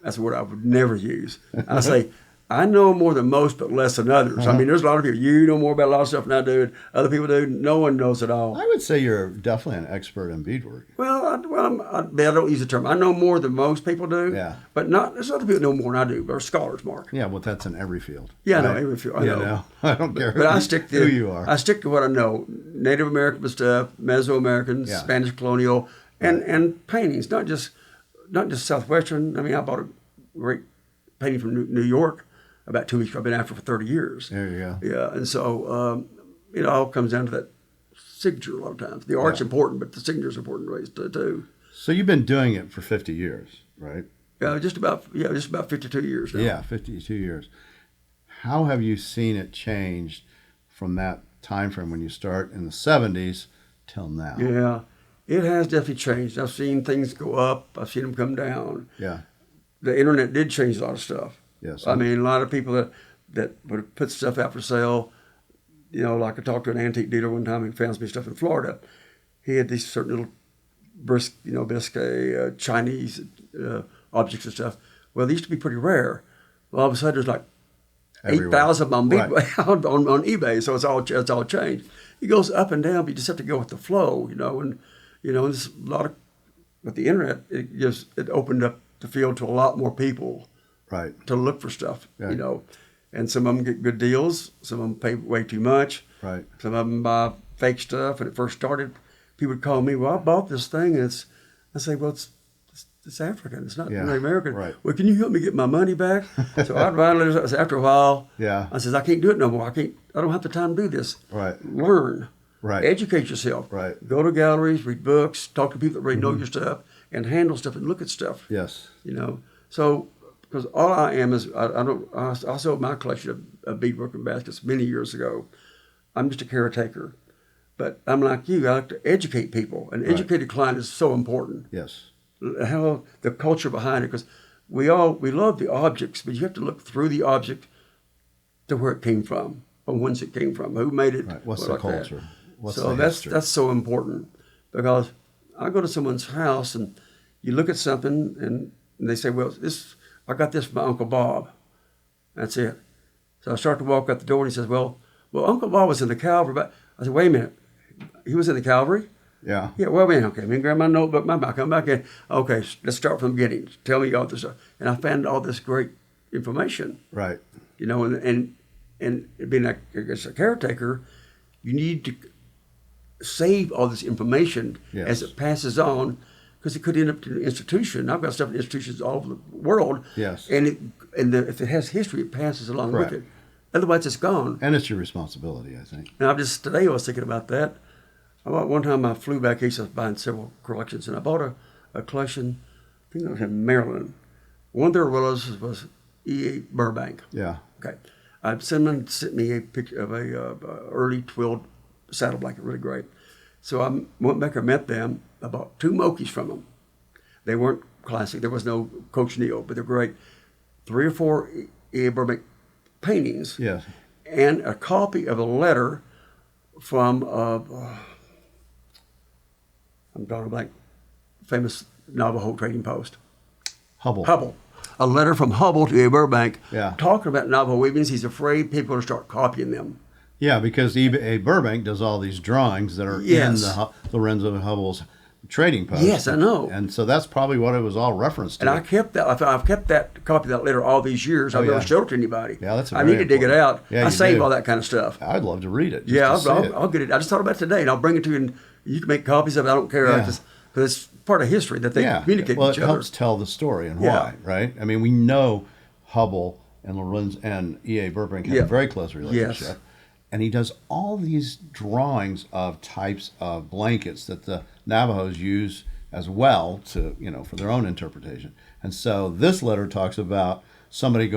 That's a word I would never use. I say, I know more than most, but less than others. I mean, there's a lot of people. You know more about a lot of stuff than I do, and other people do. No one knows it all. I would say you're definitely an expert in beadwork. Well, I don't use the term. I know more than most people do. Yeah. But there's other people know more than I do. They're scholars, Mark. Yeah, well, that's in every field. Yeah, right? I know every field. I know. I don't care but I stick to who you are. I stick to what I know. Native American stuff, Mesoamerican, Spanish colonial, and paintings. Not just Southwestern. I mean, I bought a great painting from New York about 2 weeks ago. I've been after for 30 years. There you go. Yeah, and so it all comes down to that signature a lot of times. The art's important, but the signature's important ways too. So you've been doing it for 50 years, right? Yeah, just about 52 years now. Yeah, 52 years. How have you seen it change from that time frame when you start in the 70s till now. Yeah, it has definitely changed. I've seen things go up. I've seen them come down. Yeah. The internet did change a lot of stuff. Yes. I mean, a lot of people that would put stuff out for sale, you know, like I talked to an antique dealer one time who found me stuff in Florida. He had these certain little bisque, Chinese objects and stuff. Well, they used to be pretty rare. Well, all of a sudden, there's like 8,000 on eBay, so it's all changed. It goes up and down, but you just have to go with the flow, and there's a lot of, with the internet, it opened up the field to a lot more people, right, to look for stuff, and some of them get good deals, some of them pay way too much, right, some of them buy fake stuff. When it first started, people would call me, well, I bought this thing, and I say, well, it's African. It's not really American. Right. Well, can you help me get my money back? So I'd finally, after a while, I says, I can't do it no more. I don't have the time to do this. Right. Learn. Right. Educate yourself. Right. Go to galleries, read books, talk to people that really know your stuff, and handle stuff and look at stuff. Yes. So because all I am is I sold my collection of beadwork and baskets many years ago. I'm just a caretaker, but I'm like you. I like to educate people. An educated client is so important. Yes. How the culture behind it, because we love the objects, but you have to look through the object to where it came from, or whence it came from, who made it. Right. What's the culture? What's so the history? that's so important, because I go to someone's house and you look at something and they say, well, I got this from my Uncle Bob. That's it. So I start to walk out the door and he says, well, Uncle Bob was in the cavalry, but I said, wait a minute, he was in the cavalry? Yeah. Yeah, well, man, okay. Let me grab my notebook, I come back in. Okay, let's start from the beginning. Tell me all this stuff. And I found all this great information. Right. And being a caretaker, you need to save all this information as it passes on, because it could end up in an institution. I've got stuff in institutions all over the world. Yes. And if it has history, it passes along with it. Otherwise, it's gone. And it's your responsibility, I think. Now, today I was thinking about that. One time I flew back east, I was buying several collections, and I bought a collection, I think it was in Maryland. One of their relatives was E.A. Burbank. Yeah. Okay. Someone sent me a picture of a early twilled saddle blanket, really great. So I went back and met them. I bought 2 Mokies from them. They weren't classic. There was no cochineal, but they're great. 3 or 4 E.A. Burbank paintings. Yes. And a copy of a letter from I'm drawing a blank, famous Navajo trading post. Hubble. A letter from Hubble to A. Burbank talking about Navajo weavings. He's afraid people are going to start copying them. Yeah, because A. Burbank does all these drawings that are in the Lorenzo Hubble's trading post. Yes, I know. And so that's probably what it was all referenced to. And I kept that. I've kept that copy of that letter all these years. I've never showed it to anybody. Yeah, that's I need to dig it out. Yeah, I save all that kind of stuff. I'd love to read it. I'll get it. I just thought about it today, and I'll bring it to you, and you can make copies of it. I don't care. Because it's part of history that they communicate with each other. Well, it helps tell the story and why, right? I mean, we know Hubble and Lorenzo and E.A. Burbank have a very close relationship. Yes. And he does all these drawings of types of blankets that the Navajos use as well to, for their own interpretation. And so this letter talks about somebody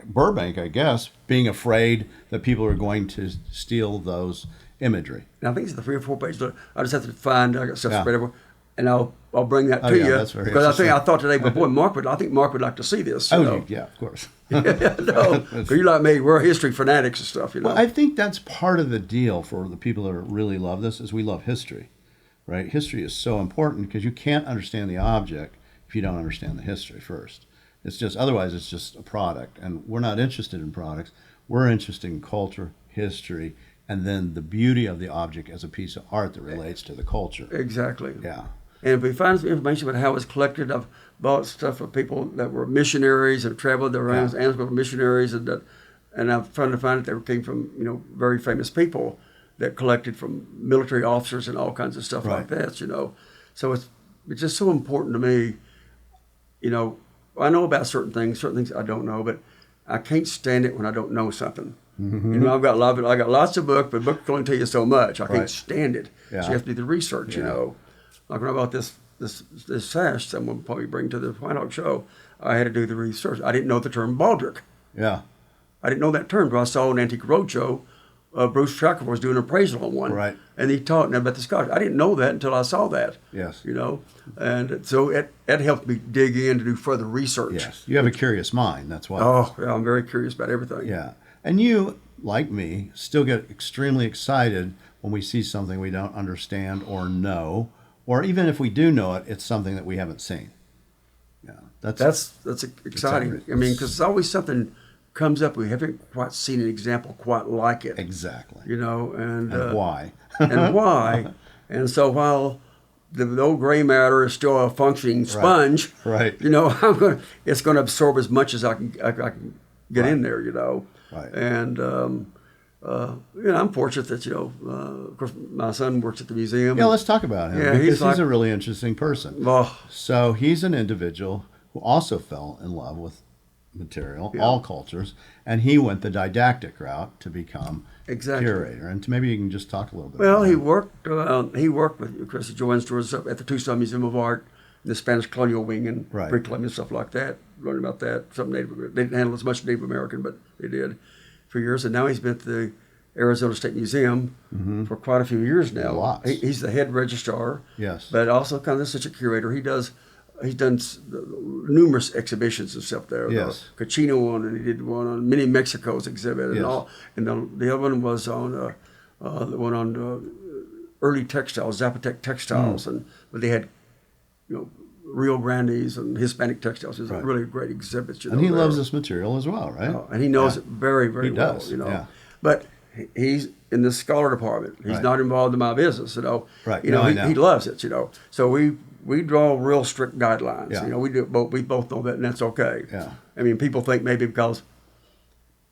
Burbank, I guess, being afraid that people are going to steal those imagery. Now, I think it's the 3 or 4 page letter. I just have to find, I got stuff spread everywhere, and I'll bring that to you. That's very because I thought today, but boy, I think Mark would like to see this. Yeah, of course. Because you like me, we're history fanatics and stuff, Well, I think that's part of the deal for the people that really love this is we love history, right? History is so important because you can't understand the object if you don't understand the history first. Otherwise it's just a product, and we're not interested in products. We're interested in culture, history, and then the beauty of the object as a piece of art that relates to the culture. Exactly. Yeah. And if we find some information about how it was collected, I've bought stuff of people that were missionaries and traveled around as missionaries, and I've tried to find that they came from very famous people that collected from military officers and all kinds of stuff like that. So it's just so important to me. I know about certain things I don't know, but I can't stand it when I don't know something. Mm-hmm. I got lots of books, but books can only tell you so much. I can't stand it. Yeah. So you have to do the research. Like when I bought this sash, someone will probably bring to the White Hawk show, I had to do the research. I didn't know the term baldric. Yeah. I didn't know that term, but I saw an Antique Roadshow Bruce Tracker was doing an appraisal on one. Right. And he taught me about the Scotch. I didn't know that until I saw that. Yes. You know, and so it helped me dig in to do further research. Yes. You have a curious mind. That's why. Oh, yeah, I'm very curious about everything. Yeah. And you, like me, still get extremely excited when we see something we don't understand or know, or even if we do know it, it's something that we haven't seen. Yeah. That's exciting. I mean, because it's always something comes up, we haven't quite seen an example quite like it. Exactly. You know, and why? and why? And so while the old gray matter is still a functioning sponge, right? You know, it's going to absorb as much as I can get in there. You know, right? And you know, I'm fortunate that of course, my son works at the museum. Yeah, let's talk about him. Yeah, because he's a really interesting person. Oh. So he's an individual who also fell in love with material, all cultures, and he went the didactic route to become curator. And maybe you can just talk a little bit. Well, he worked with Chris Joanne's stores up at the Tucson Museum of Art, the Spanish colonial wing, and bricklaying and stuff like that. Learning about that. Some they didn't handle as much Native American, but they did for years. And now he's been at the Arizona State Museum for quite a few years now. Lots. He's the head registrar. Yes. But also kind of such a curator. He's done numerous exhibitions and stuff there. Yes. The Cochino one, and he did one on Mini Mexico's exhibit, and all. And the other one was on the one on early textiles, Zapotec textiles, but they had, Rio Grande's and Hispanic textiles. It was really great exhibits. And he loves this material as well, right? And he knows it very, very well. Does. But he's in the scholar department. He's not involved in my business. Right. He loves it. So we draw real strict guidelines. Yeah. We both know that, and that's okay. Yeah. I mean, people think maybe because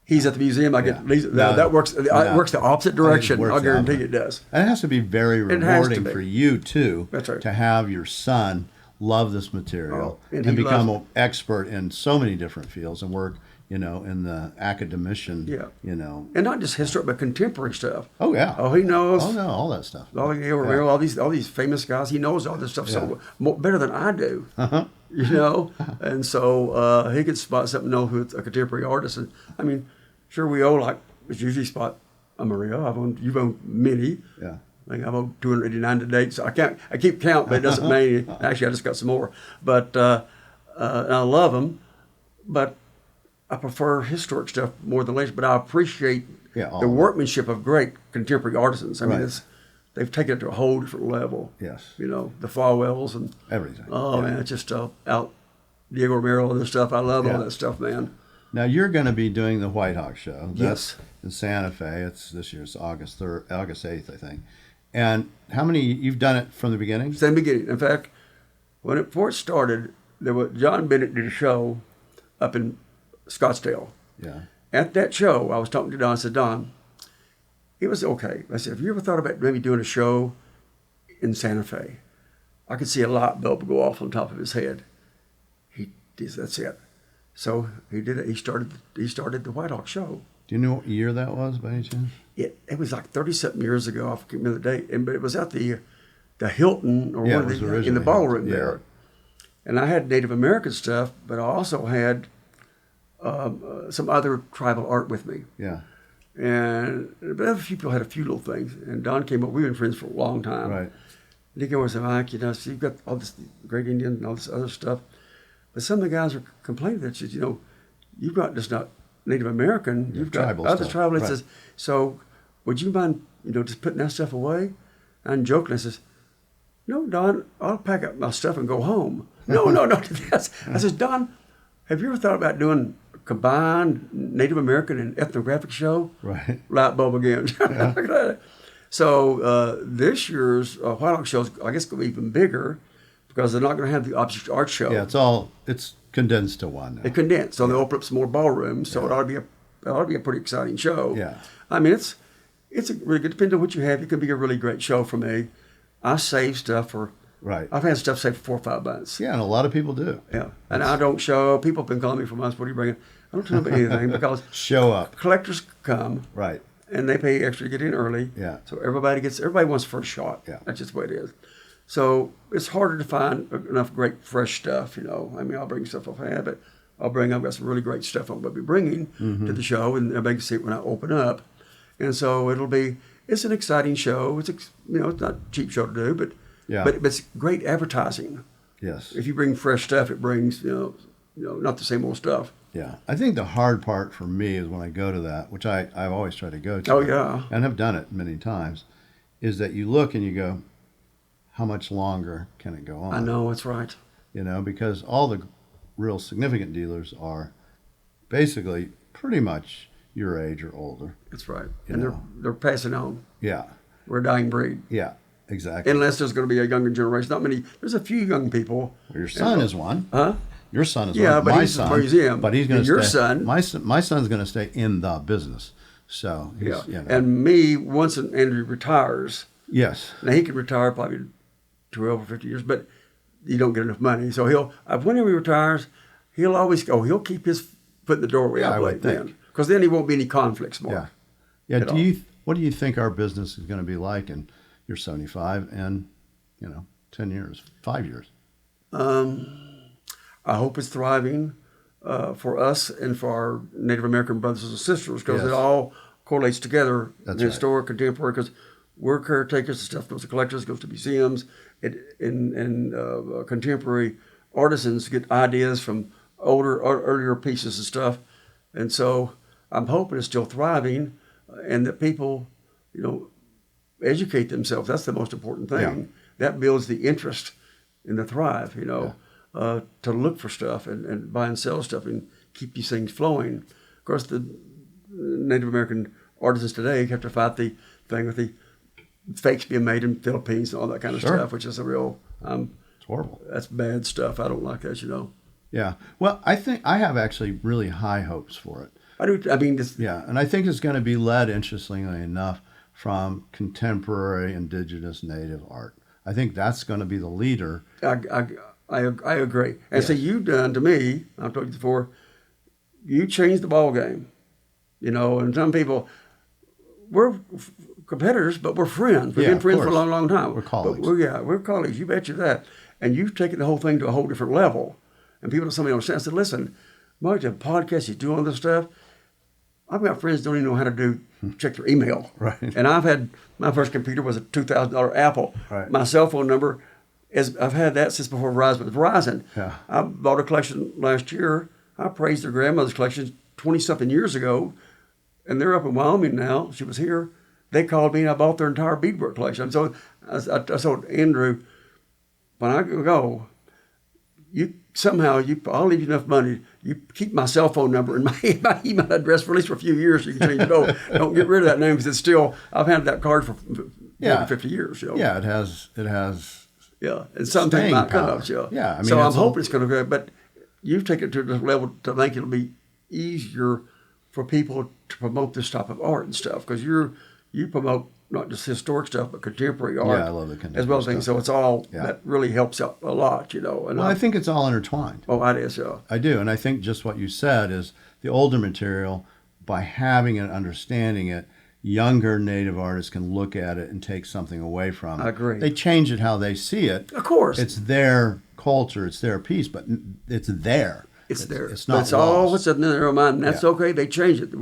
he's at the museum, I get No. that works. It works the opposite direction. I'll guarantee it does. And it has to be very rewarding for you too. That's right. To have your son love this material and become an expert in so many different fields and work, in the academician. And not just historic, but contemporary stuff. Oh yeah. Oh, he knows. Oh no, all that stuff. All these famous guys. He knows all this stuff so better than I do. And so he could spot something, know who it's a contemporary artist. And I mean, sure, we owe it's usually spot a Maria. You've owned many. Yeah. I think I've owned 289 to date. So I keep count, but it doesn't mean. Actually, I just got some more. But and I love them, but I prefer historic stuff more than latest. But I appreciate the workmanship of great contemporary artisans. I mean, they've taken it to a whole different level. Yes. The Falwells and everything. Oh man, it's just out Diego Romero and this stuff. I love all that stuff, man. Now you're going to be doing the White Hawk show. Yes. In Santa Fe. It's this year's August 8th, I think. And how many you've done it from the beginning? From the beginning. In fact, before it started, John Bennett did a show up in Scottsdale. Yeah. At that show, I was talking to Don. I said, Don, it was okay. I said, have you ever thought about maybe doing a show in Santa Fe? I could see a light bulb go off on top of his head. That's it. So he did it. He started the White Hawk show. Do you know what year that was, by any chance? It was like 30-something years ago. I can't remember the date. But it was at the Hilton or one of the in the ballroom there. And I had Native American stuff, but I also had some other tribal art with me. Yeah. And a few people had a few little things. And Don came up. We've been friends for a long time. Right. And he came over and said, Mike, so you've got all this great Indian and all this other stuff. But some of the guys are complaining that, you've got just not Native American. You've got other tribal. He says, so would you mind, just putting that stuff away? And joking, I says, no, Don, I'll pack up my stuff and go home. No. I says, Don, have you ever thought about doing a combined Native American and ethnographic show? Right. Light bulb again. Yeah. So this year's White Hawk show is, I guess, going to be even bigger because they're not going to have the object art show. Yeah, it's condensed to one now. It's condensed, so they'll open up some more ballrooms. So it ought to be a pretty exciting show. Yeah. I mean, it's a really good. Depending on what you have, it can be a really great show for me. I save stuff for. Right. I've had stuff saved for 4 or 5 months. Yeah, and a lot of people do. Yeah, and I don't show. People have been calling me for months. What are you bringing? I don't tell them anything because show up. Collectors come. Right. And they pay extra to get in early. Yeah. So everybody wants first shot. Yeah. That's just the way it is. So it's harder to find enough great fresh stuff, I mean, I'll bring stuff I've had, but I've got some really great stuff I'm going to be bringing to the show, and everybody can see it when I open up. And so it's an exciting show. It's not a cheap show to do, but it's great advertising. Yes. If you bring fresh stuff, it brings not the same old stuff. Yeah, I think the hard part for me is when I go to that, which I've always tried to go to. Oh yeah, and have done it many times, is that you look and you go, how much longer can it go on? I know, that's right. Because all the real significant dealers are basically pretty much your age or older. That's right. And they're passing on. Yeah. We're a dying breed. Yeah, exactly. Unless there's going to be a younger generation. Not many. There's a few young people. Well, your son is one. Huh? Your son is one. Yeah, but he's son, a museum. But he's going to your stay. son. My son's going to stay in the business. So he's, And me, once Andrew retires. Yes. Now he could retire probably 12 or 50 years, but you don't get enough money. So whenever he retires, he'll always go. He'll keep his foot in the doorway. I believe then, because then he won't be any conflicts more. Yeah. What do you think our business is going to be like? And you're 75, and 10 years, 5 years. I hope it's thriving for us and for our Native American brothers and sisters, because it all correlates together. That's historic, contemporary, because we're caretakers. The stuff goes to collectors, goes to museums, and contemporary artisans get ideas from earlier pieces and stuff. And so I'm hoping it's still thriving, and that people, educate themselves. That's the most important thing. Yeah. That builds the interest in the thrive, to look for stuff and buy and sell stuff and keep these things flowing. Of course, the Native American artisans today have to fight the thing with the fakes being made in the Philippines and all that kind of stuff, which is a real... it's horrible. That's bad stuff. I don't like that, Yeah. Well, I think I have actually really high hopes for it. I do. I mean... and I think it's going to be led, interestingly enough, from contemporary indigenous native art. I think that's going to be the leader. I agree. And so you've done, to me, I've told you before, you changed the ball game. And some people, we're competitors, but we're friends. We've been friends for a long, long time. We're colleagues. We're colleagues. You bet you that. And you've taken the whole thing to a whole different level. And people, somebody understand, I said, listen, Mike, the podcast, you do all this stuff. I've got friends that don't even know how to check their email. Right. And my first computer was a $2,000 Apple. Right. My cell phone number I've had that since before Verizon was Verizon. Yeah. I bought a collection last year. I praised their grandmother's collection 20-something years ago, and they're up in Wyoming now. She was here. They called me, and I bought their entire beadwork collection. So I told Andrew, when I go, I'll leave you enough money. You keep my cell phone number and my email address for at least for a few years. You can change it. Don't get rid of that name, because it's still, I've had that card for more than 50 years. Yeah, it has. Yeah, and something might come up. Yeah, I mean, so I'm hoping it's going to go. But you've taken it to the level to think it'll be easier for people to promote this type of art and stuff, because you promote not just historic stuff but contemporary art. Yeah, I love the contemporary as well as things. So it's all Yeah. that really helps out a lot, And Well, I think it's all intertwined. Oh, it is. Yeah. I do, and I think just what you said is the older material, by having it, understanding it, younger native artists can look at it and take something away from it. I agree. They change it how they see it. Of course. It's their culture, it's their piece, but it's there. It's there. It's not It's lost. all what's in their mind. And that's Yeah. okay. They change it.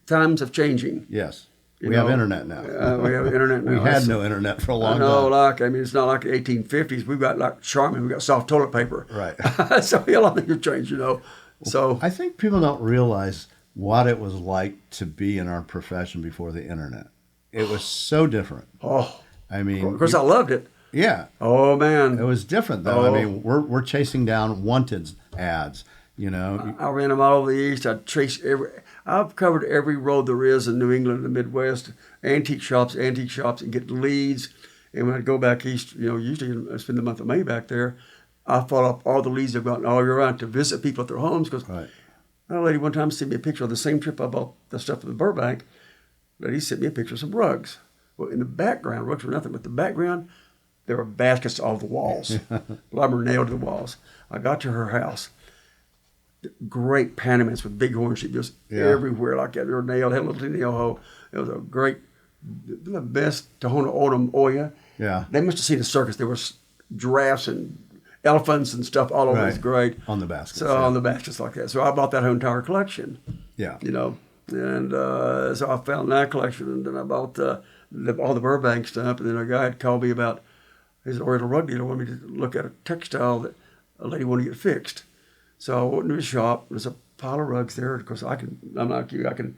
Times have changing. Yes. We have internet now. We have internet now. We had no internet for a long time. It's not like the 1850s. We've got like Charmin. We've got soft toilet paper. Right. So a lot of things have changed, So I think people don't realize what it was like to be in our profession before the internet. It was so different. Oh, I mean, of course, I loved it. Yeah. Oh man, it was different though. I mean, we're chasing down wanted ads. I ran them all over the East. I've covered every road there is in New England and the Midwest. Antique shops, and get leads. And when I go back east, usually I spend the month of May back there. I follow up all the leads I've gotten all year round to visit people at their homes, because a lady one time sent me a picture of the same trip I bought the stuff in Burbank. Lady sent me a picture of some rugs. Well, in the background, rugs were nothing, but the background, there were baskets all over the walls. Lumber nailed to the walls. I got to her house. Great Panamans with big horn sheep just everywhere like that. They were nailed, had a little nail hole. It was a great, the best Tohono O'odham Oya. Yeah. They must have seen a circus. There was giraffes and elephants and stuff all over. It was great. On the baskets. So on the baskets like that. So I bought that whole entire collection. Yeah. And so I found that collection, and then I bought all the Burbank stuff. And then a guy had called me about his Oriental rug dealer wanted me to look at a textile that a lady wanted to get fixed. So I went into his shop. There's a pile of rugs there. Of course, I'm not like you. I can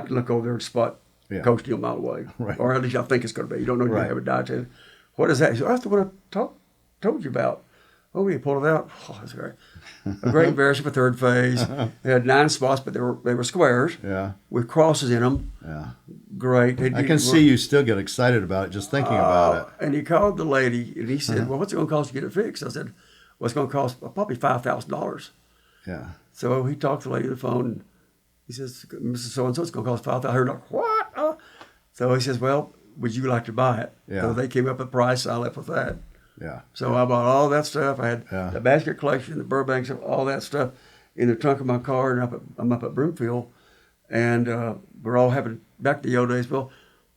look over there and spot Coach Deal a mile away, right. Or at least I think it's going to be. You don't know you right. have a dietitian. What is that? He said, that's the one I told you about. Oh, he pulled it out. Oh, that's great. A great variation for third phase. They had 9 spots, but they were squares. Yeah. With crosses in them. Yeah. Great. I can see you still get excited about it just thinking about it. And he called the lady, and he said, well, what's it going to cost to get it fixed? I said, well, it's going to cost probably $5,000. Yeah. So he talked to the lady on the phone. And he says, Mrs. So-and-so, it's going to cost $5,000. I heard, like, what? So he says, well, would you like to buy it? Yeah. So they came up with a price, and I left with that. Yeah. So I bought all that stuff. I had the basket collection, the Burbank stuff, all that stuff in the trunk of my car, and I'm up at Broomfield. And we're all having, back to the old days, well,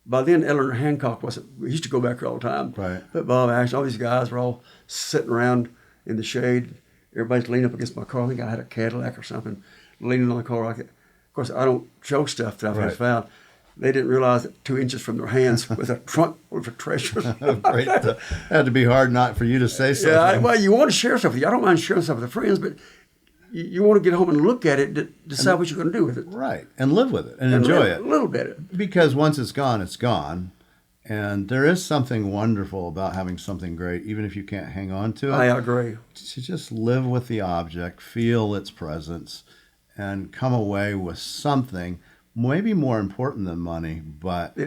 by then Eleanor Hancock we used to go back here all the time. Right. But Bob Ashton, all these guys were all sitting around in the shade. Everybody's leaning up against my car. I think I had a Cadillac or something, leaning on the car like it. Of course, I don't show stuff that I've found. They didn't realize that 2 inches from their hands was a trunk with a treasure. Great. Had to be hard not for you to say something. Yeah, well, you want to share stuff with you. I don't mind sharing stuff with the friends, but you want to get home and look at it, decide what you're going to do with it. Right, and live with it and enjoy it. A little bit. Because once it's gone, it's gone. And there is something wonderful about having something great, even if you can't hang on to it. I agree. To just live with the object, feel its presence, and come away with something maybe more important than money, but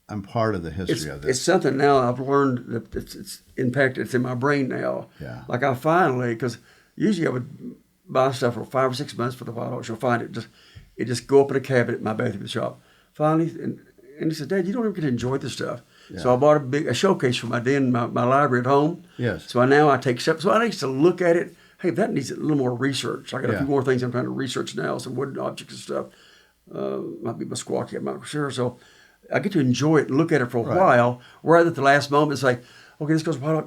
I'm part of the history of this. It's something now I've learned that it's impacted. It's in my brain now. Yeah. Like I finally, because usually I would buy stuff for 5 or 6 months for the photo. You'll find it just go up in a cabinet in my bathroom shop. Finally, and he said, Dad, you don't even get to enjoy this stuff. Yeah. So I bought a showcase for my den, my library at home. Yes. So now I take steps. So I need to look at it. Hey, that needs a little more research. I got a few more things I'm trying to research now, some wooden objects and stuff. Might be Meskwaki, I'm not sure. So I get to enjoy it and look at it for a while, rather at the last moment say, okay, this goes, I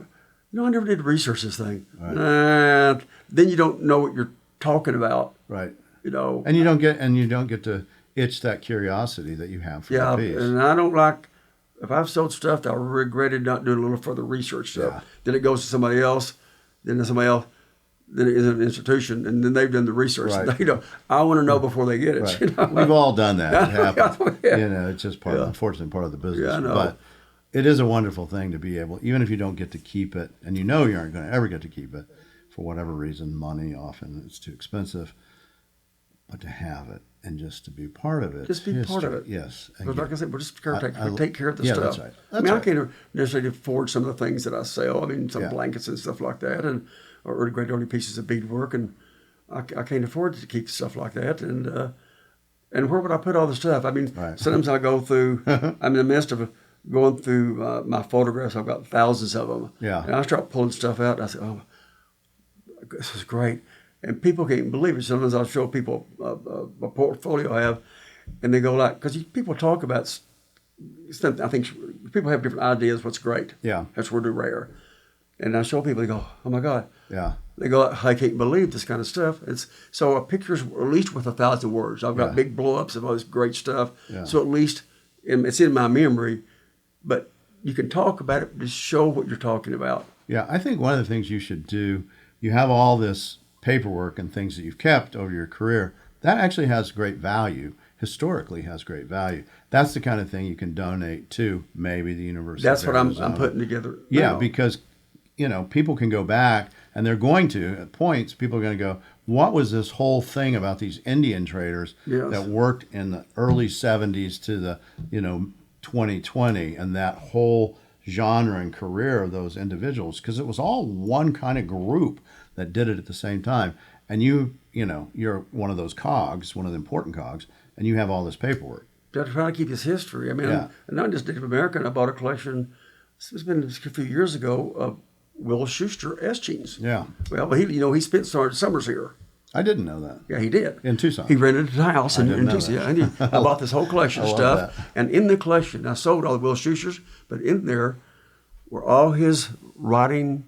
never did research this thing. Right. Then you don't know what you're talking about. Right. And you don't get to itch that curiosity that you have for the piece. And I don't like, if I've sold stuff that I regretted not doing a little further research stuff. Yeah. Then it goes to somebody else, then it is an institution, and then they've done the research. Right. I want to know before they get it. Right. We've all done that. It happens. It's just unfortunately part of the business. Yeah, I know. But it is a wonderful thing to be able, even if you don't get to keep it, and you aren't going to ever get to keep it for whatever reason, money often it's too expensive, but to have it and just to be part of it. Just be part of it. Yes. Because like I said, we're just caretakers. We take care of the stuff. That's right. I can't necessarily afford some of the things that I sell. I mean, some blankets and stuff like that, or great early pieces of beadwork, and I can't afford to keep stuff like that. And where would I put all the stuff? I mean, sometimes I go through, I'm in the midst of going through my photographs. I've got thousands of them. Yeah. And I start pulling stuff out, and I say, oh, this is great. And people can't believe it. Sometimes I'll show people a portfolio I have, and they go like, because people talk about something, I think people have different ideas what's great. Yeah. That's where they're rare. And I show people, they go, oh my God. Yeah. They go, I can't believe this kind of stuff. So a picture's at least worth 1,000 words. I've got big blow-ups of all this great stuff. Yeah. So at least it's in my memory, but you can talk about it, just show what you're talking about. Yeah, I think one of the things you should do, you have all this paperwork and things that you've kept over your career, that actually has great value, historically has great value. That's the kind of thing you can donate to maybe the University That's of what Arizona. I'm putting together. Yeah, because, people can go back, and they're going to, at points, people are going to go, what was this whole thing about these Indian traders that worked in the early 70s to the, 2020, and that whole genre and career of those individuals? Because it was all one kind of group that did it at the same time. And you're one of those cogs, one of the important cogs, and you have all this paperwork. I'm trying to keep this history. I mean, I'm not just Native American. I bought a collection, it's been a few years ago, of Will Schuster etchings. Yeah. Well, he spent summers here. I didn't know that. Yeah, he did. In Tucson. He rented a house in Tucson. Yeah, and I bought this whole collection of stuff. That. And in the collection, I sold all the Will Schusters, but in there were all his writing,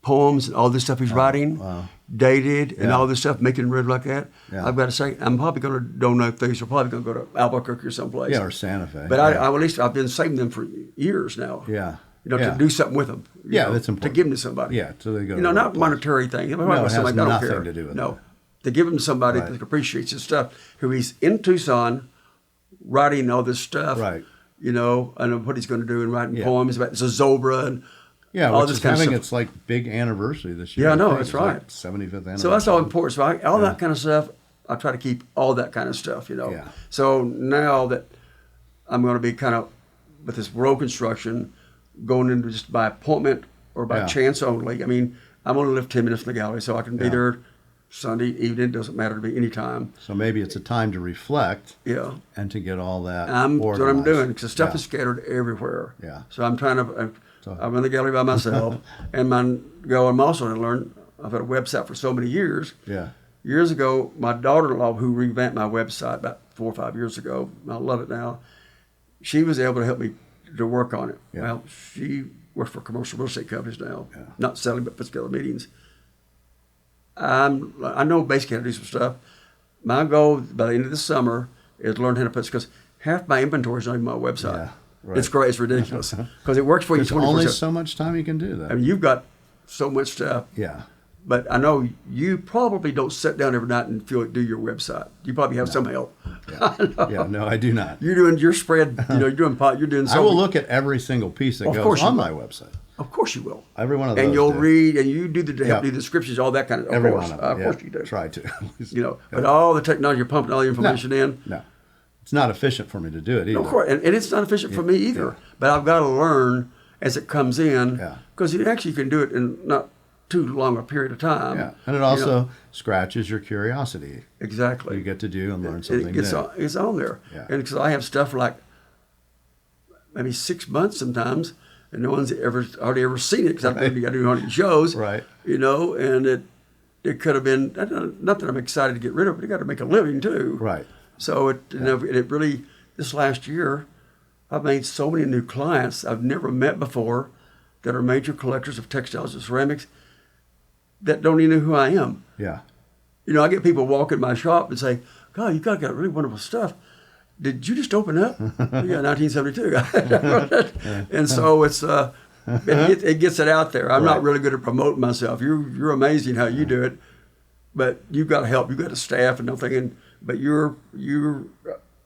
poems, and all this stuff he's writing. Wow. dated and all this stuff, making red like that. Yeah. I've got to say, I'm probably going to donate these. We're probably going to go to Albuquerque or someplace. Yeah, or Santa Fe. But I at least I've been saving them for years now. Yeah. To do something with them. Yeah, that's important. To give them to somebody. Yeah, so they go. Not monetary thing. No, it has somebody, I don't nothing care. to do with no. that. To give them to somebody that appreciates his stuff, who he's in Tucson, writing all this stuff. Right. And what he's going to do and writing poems about Zozobra and all this kind of stuff. It's like big anniversary this year. Yeah, I know, that's right. Like 75th anniversary. So that's all important. So all that kind of stuff, I try to keep all that kind of stuff, Yeah. So now that I'm going to be kind of, with this road construction, going into just by appointment or by chance only. I mean, I'm only live 10 minutes from the gallery, so I can be there Sunday evening. It doesn't matter to me any time. So maybe it's a time to reflect. Yeah. And to get all that That's what I'm doing, because stuff is scattered everywhere. Yeah. So I'm trying to, I'm in the gallery by myself, and I'm also to learn. I've had a website for so many years. Yeah. Years ago, my daughter-in-law, who revamped my website about 4 or 5 years ago, I love it now, she was able to help me to work on it. Yeah. Well, she works for commercial real estate companies now, Yeah. not selling, but puts together meetings. I know basically how to do some stuff. My goal by the end of the summer is to learn how to put, because half my inventory is not even my website. Yeah, right. It's great. It's ridiculous because it works for you. There's only so much time you can do that. I mean, you've got so much stuff. Yeah. But I know you probably don't sit down every night and do your website. You probably have some help. Yeah. No, I do not. You're doing your spread. You're doing pot. You're doing. I will look at every single piece that goes on my website. Of course you will. Every one of those. And you'll read, and you do help do the descriptions, all that kind of. Every course, one of them. of course you do. Try to. But all the technology, you're pumping all the information in. No, it's not efficient for me to do it either. No, of course, and it's not efficient for me either. Yeah. But I've got to learn as it comes in, Yeah. because you actually can do it in not too long a period of time. Yeah, and it also scratches your curiosity. Exactly. You get to do and learn something new. It's on there. Yeah. And because I have stuff like maybe 6 months sometimes, and no one's hardly ever seen it because I've got to do 100 shows. Right. And it could have been, not that I'm excited to get rid of it, but you got to make a living too. Right. So it really, this last year, I've made so many new clients I've never met before that are major collectors of textiles and ceramics that don't even know who I am. Yeah. I get people walk in my shop and say, God, you got really wonderful stuff. Did you just open up? Yeah, 1972. And so it gets it out there. I'm not really good at promoting myself. You're amazing how you do it, but you've got help. You've got a staff and everything. But you're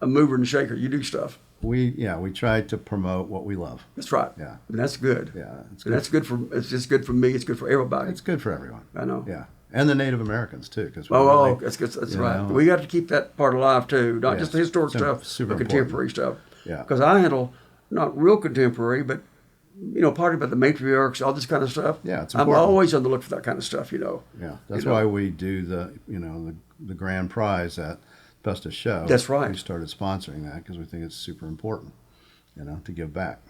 a mover and shaker. You do stuff. We try to promote what we love. That's right. Yeah. And that's good. Yeah. It's just good for me. It's good for everybody. It's good for everyone. I know. Yeah. And the Native Americans too, because that's right. We got to keep that part alive too, not just the historic stuff, super but contemporary stuff. Yeah. Because I handle not real contemporary, but part about the matriarchs, all this kind of stuff. Yeah, it's important. I'm always on the look for that kind of stuff. Yeah, that's why we do the grand prize at Festa Show. That's right. We started sponsoring that because we think it's super important, to give back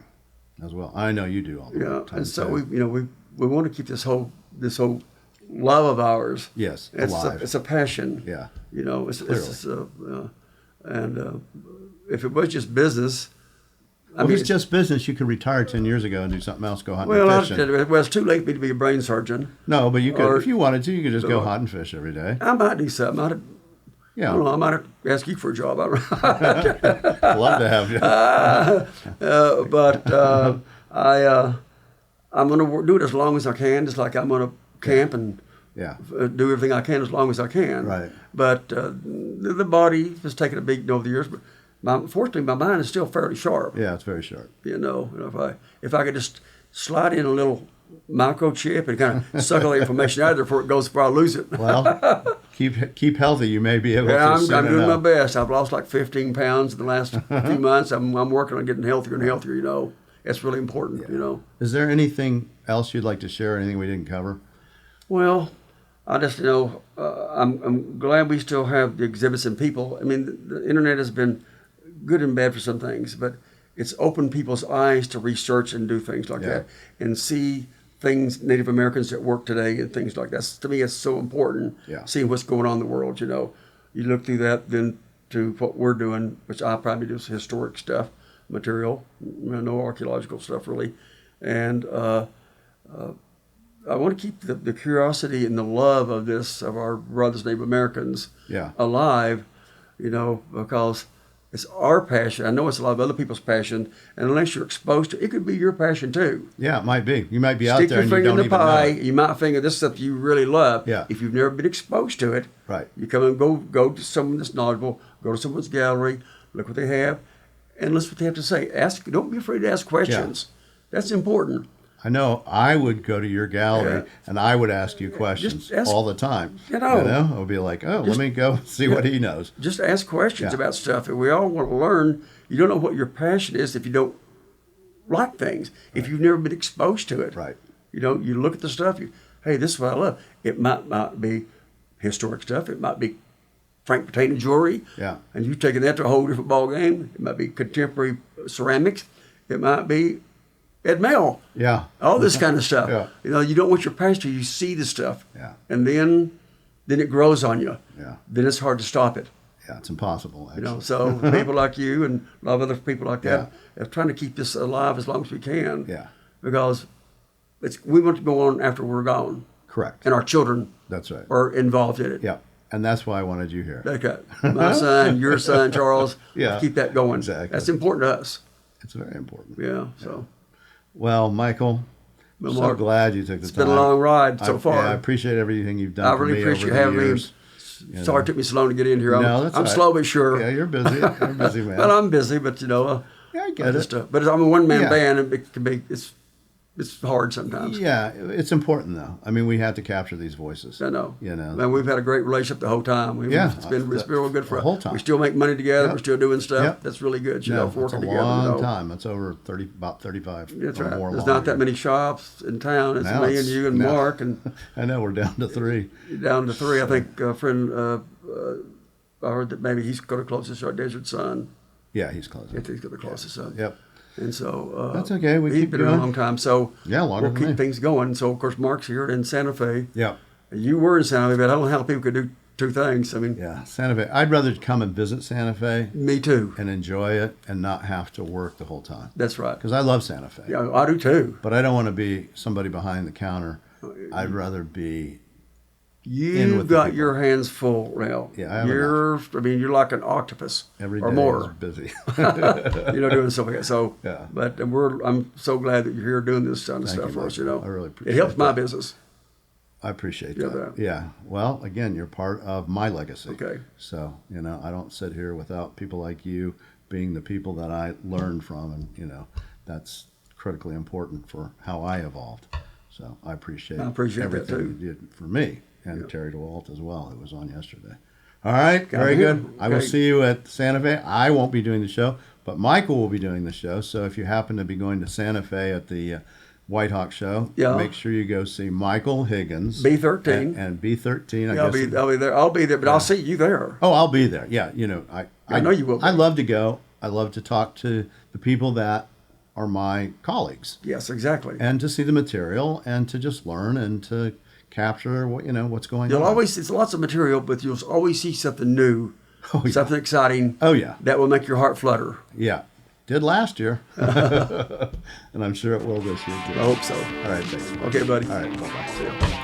as well. I know you do all the time. And so we want to keep this whole love of ours. Yes, alive. It's a passion. Yeah. And if it was just business. If it's just business, you could retire 10 years ago and do something else, go hunting and fishing. It's too late for me to be a brain surgeon. No, but you could, if you wanted to, you could just go hunt and fish every day. I might do something. I don't know. I might ask you for a job. Love to have you. I'm going to do it as long as I can, just like I'm going to camp and do everything I can as long as I can. Right. But the body has taken a beating over the years. But fortunately, my mind is still fairly sharp. Yeah, it's very sharp. If I could just slide in a little microchip and kind of suck all the information out of there before I lose it. Well, keep healthy. You may be able to. I'm doing my best. I've lost like 15 pounds in the last few months. I'm working on getting healthier and healthier. It's really important. Is there anything else you'd like to share? Anything we didn't cover? Well, I just I'm glad we still have the exhibits and people. I mean, the internet has been good and bad for some things, but it's opened people's eyes to research and do things like that and see things, Native Americans at work today and things like that. To me, it's so important seeing what's going on in the world. You look through that, then to what we're doing, which I probably do is historic stuff, material, no archaeological stuff really. And I want to keep the curiosity and the love of our brothers, Native Americans, alive, because it's our passion. I know it's a lot of other people's passion, and unless you're exposed to it, could be your passion too. Yeah, it might be. You might be out Stick there and your you finger don't in the even know pie. it. You might think this stuff you really love. Yeah. If you've never been exposed to it, Right. you come and go to someone that's knowledgeable. Go to someone's gallery, look what they have, and listen what they have to say. Ask. Don't be afraid to ask questions. That's important. I know I would go to your gallery and I would ask you questions all the time. I would be like, let me go see what he knows. Just ask questions about stuff. And we all want to learn. You don't know what your passion is if you don't like things, if you've never been exposed to it. Right. You look at the stuff, hey, this is what I love. It might not be historic stuff. It might be Frank Patina jewelry. Yeah. And you've taken that to a whole different ball game. It might be contemporary ceramics. It might be Ed Mel. Yeah. All this kind of stuff. Yeah. You don't want your passion. You see the stuff. Yeah. And then it grows on you. Yeah. Then it's hard to stop it. Yeah, it's impossible, actually. So people like you and a lot of other people like that are trying to keep this alive as long as we can. Yeah. Because we want to go on after we're gone. Correct. And our children are involved in it. Yeah. And that's why I wanted you here. Okay. My son, your son, Charles. Keep that going. Exactly. That's important to us. It's very important. Yeah. So. Well, Michael, I'm so glad you took the time. It's been a long ride so far. I appreciate everything you've done for me over the years. I really appreciate having me. Sorry it took me so long to get in here. I'm slow but sure. Yeah, you're busy. You're a busy man. Well, I'm busy, but yeah, I get it. But I'm a one-man band, and it can be it's hard sometimes. Yeah, it's important though. I mean, we have to capture these voices. I know. And we've had a great relationship the whole time. It's been real good for us. The whole time. We still make money together. We're still doing stuff. That's really good. It's a long time. It's over about 35. That's right. There's not that many shops in town. It's me and you and Mark and. I know we're down to 3. Down to 3. I think a friend. I heard that maybe he's going to close this, our Desert Sun. Yeah, he's closing. I think he's going to close this up. Yep. And so that's okay. He's been here a long time, so longer we'll keep things going. So of course Mark's here in Santa Fe. Yeah. You were in Santa Fe, but I don't know how people could do 2 things. I mean, Santa Fe. I'd rather come and visit Santa Fe. Me too. And enjoy it and not have to work the whole time. That's right. Because I love Santa Fe. Yeah, I do too. But I don't want to be somebody behind the counter. I'd rather be. You've got your hands full now. Yeah, you're like an octopus every or day more. Is busy. Doing stuff like that. So, but I'm so glad that you're here doing this kind of stuff for us. I really appreciate it. It helps my business. I appreciate that. Yeah. Well, again, you're part of my legacy. Okay. So, I don't sit here without people like you being the people that I learned from, and that's critically important for how I evolved. So I appreciate everything that too. you did for me. And Terry DeWalt as well, who was on yesterday. All right, very good. Okay. I will see you at Santa Fe. I won't be doing the show, but Michael will be doing the show. So if you happen to be going to Santa Fe at the White Hawk show, make sure you go see Michael Higgins. B13. And B13. I'll be there. I'll be there, but I'll see you there. Oh, I'll be there. Yeah, I know you will be. I love to go. I love to talk to the people that are my colleagues. Yes, exactly. And to see the material and to just learn and to capture what's going on. It's lots of material, but you'll always see something new, something exciting. Oh yeah, that will make your heart flutter. Yeah, did last year, and I'm sure it will this year too. I hope so. All right, thanks. Okay, buddy. All right, bye-bye. See you.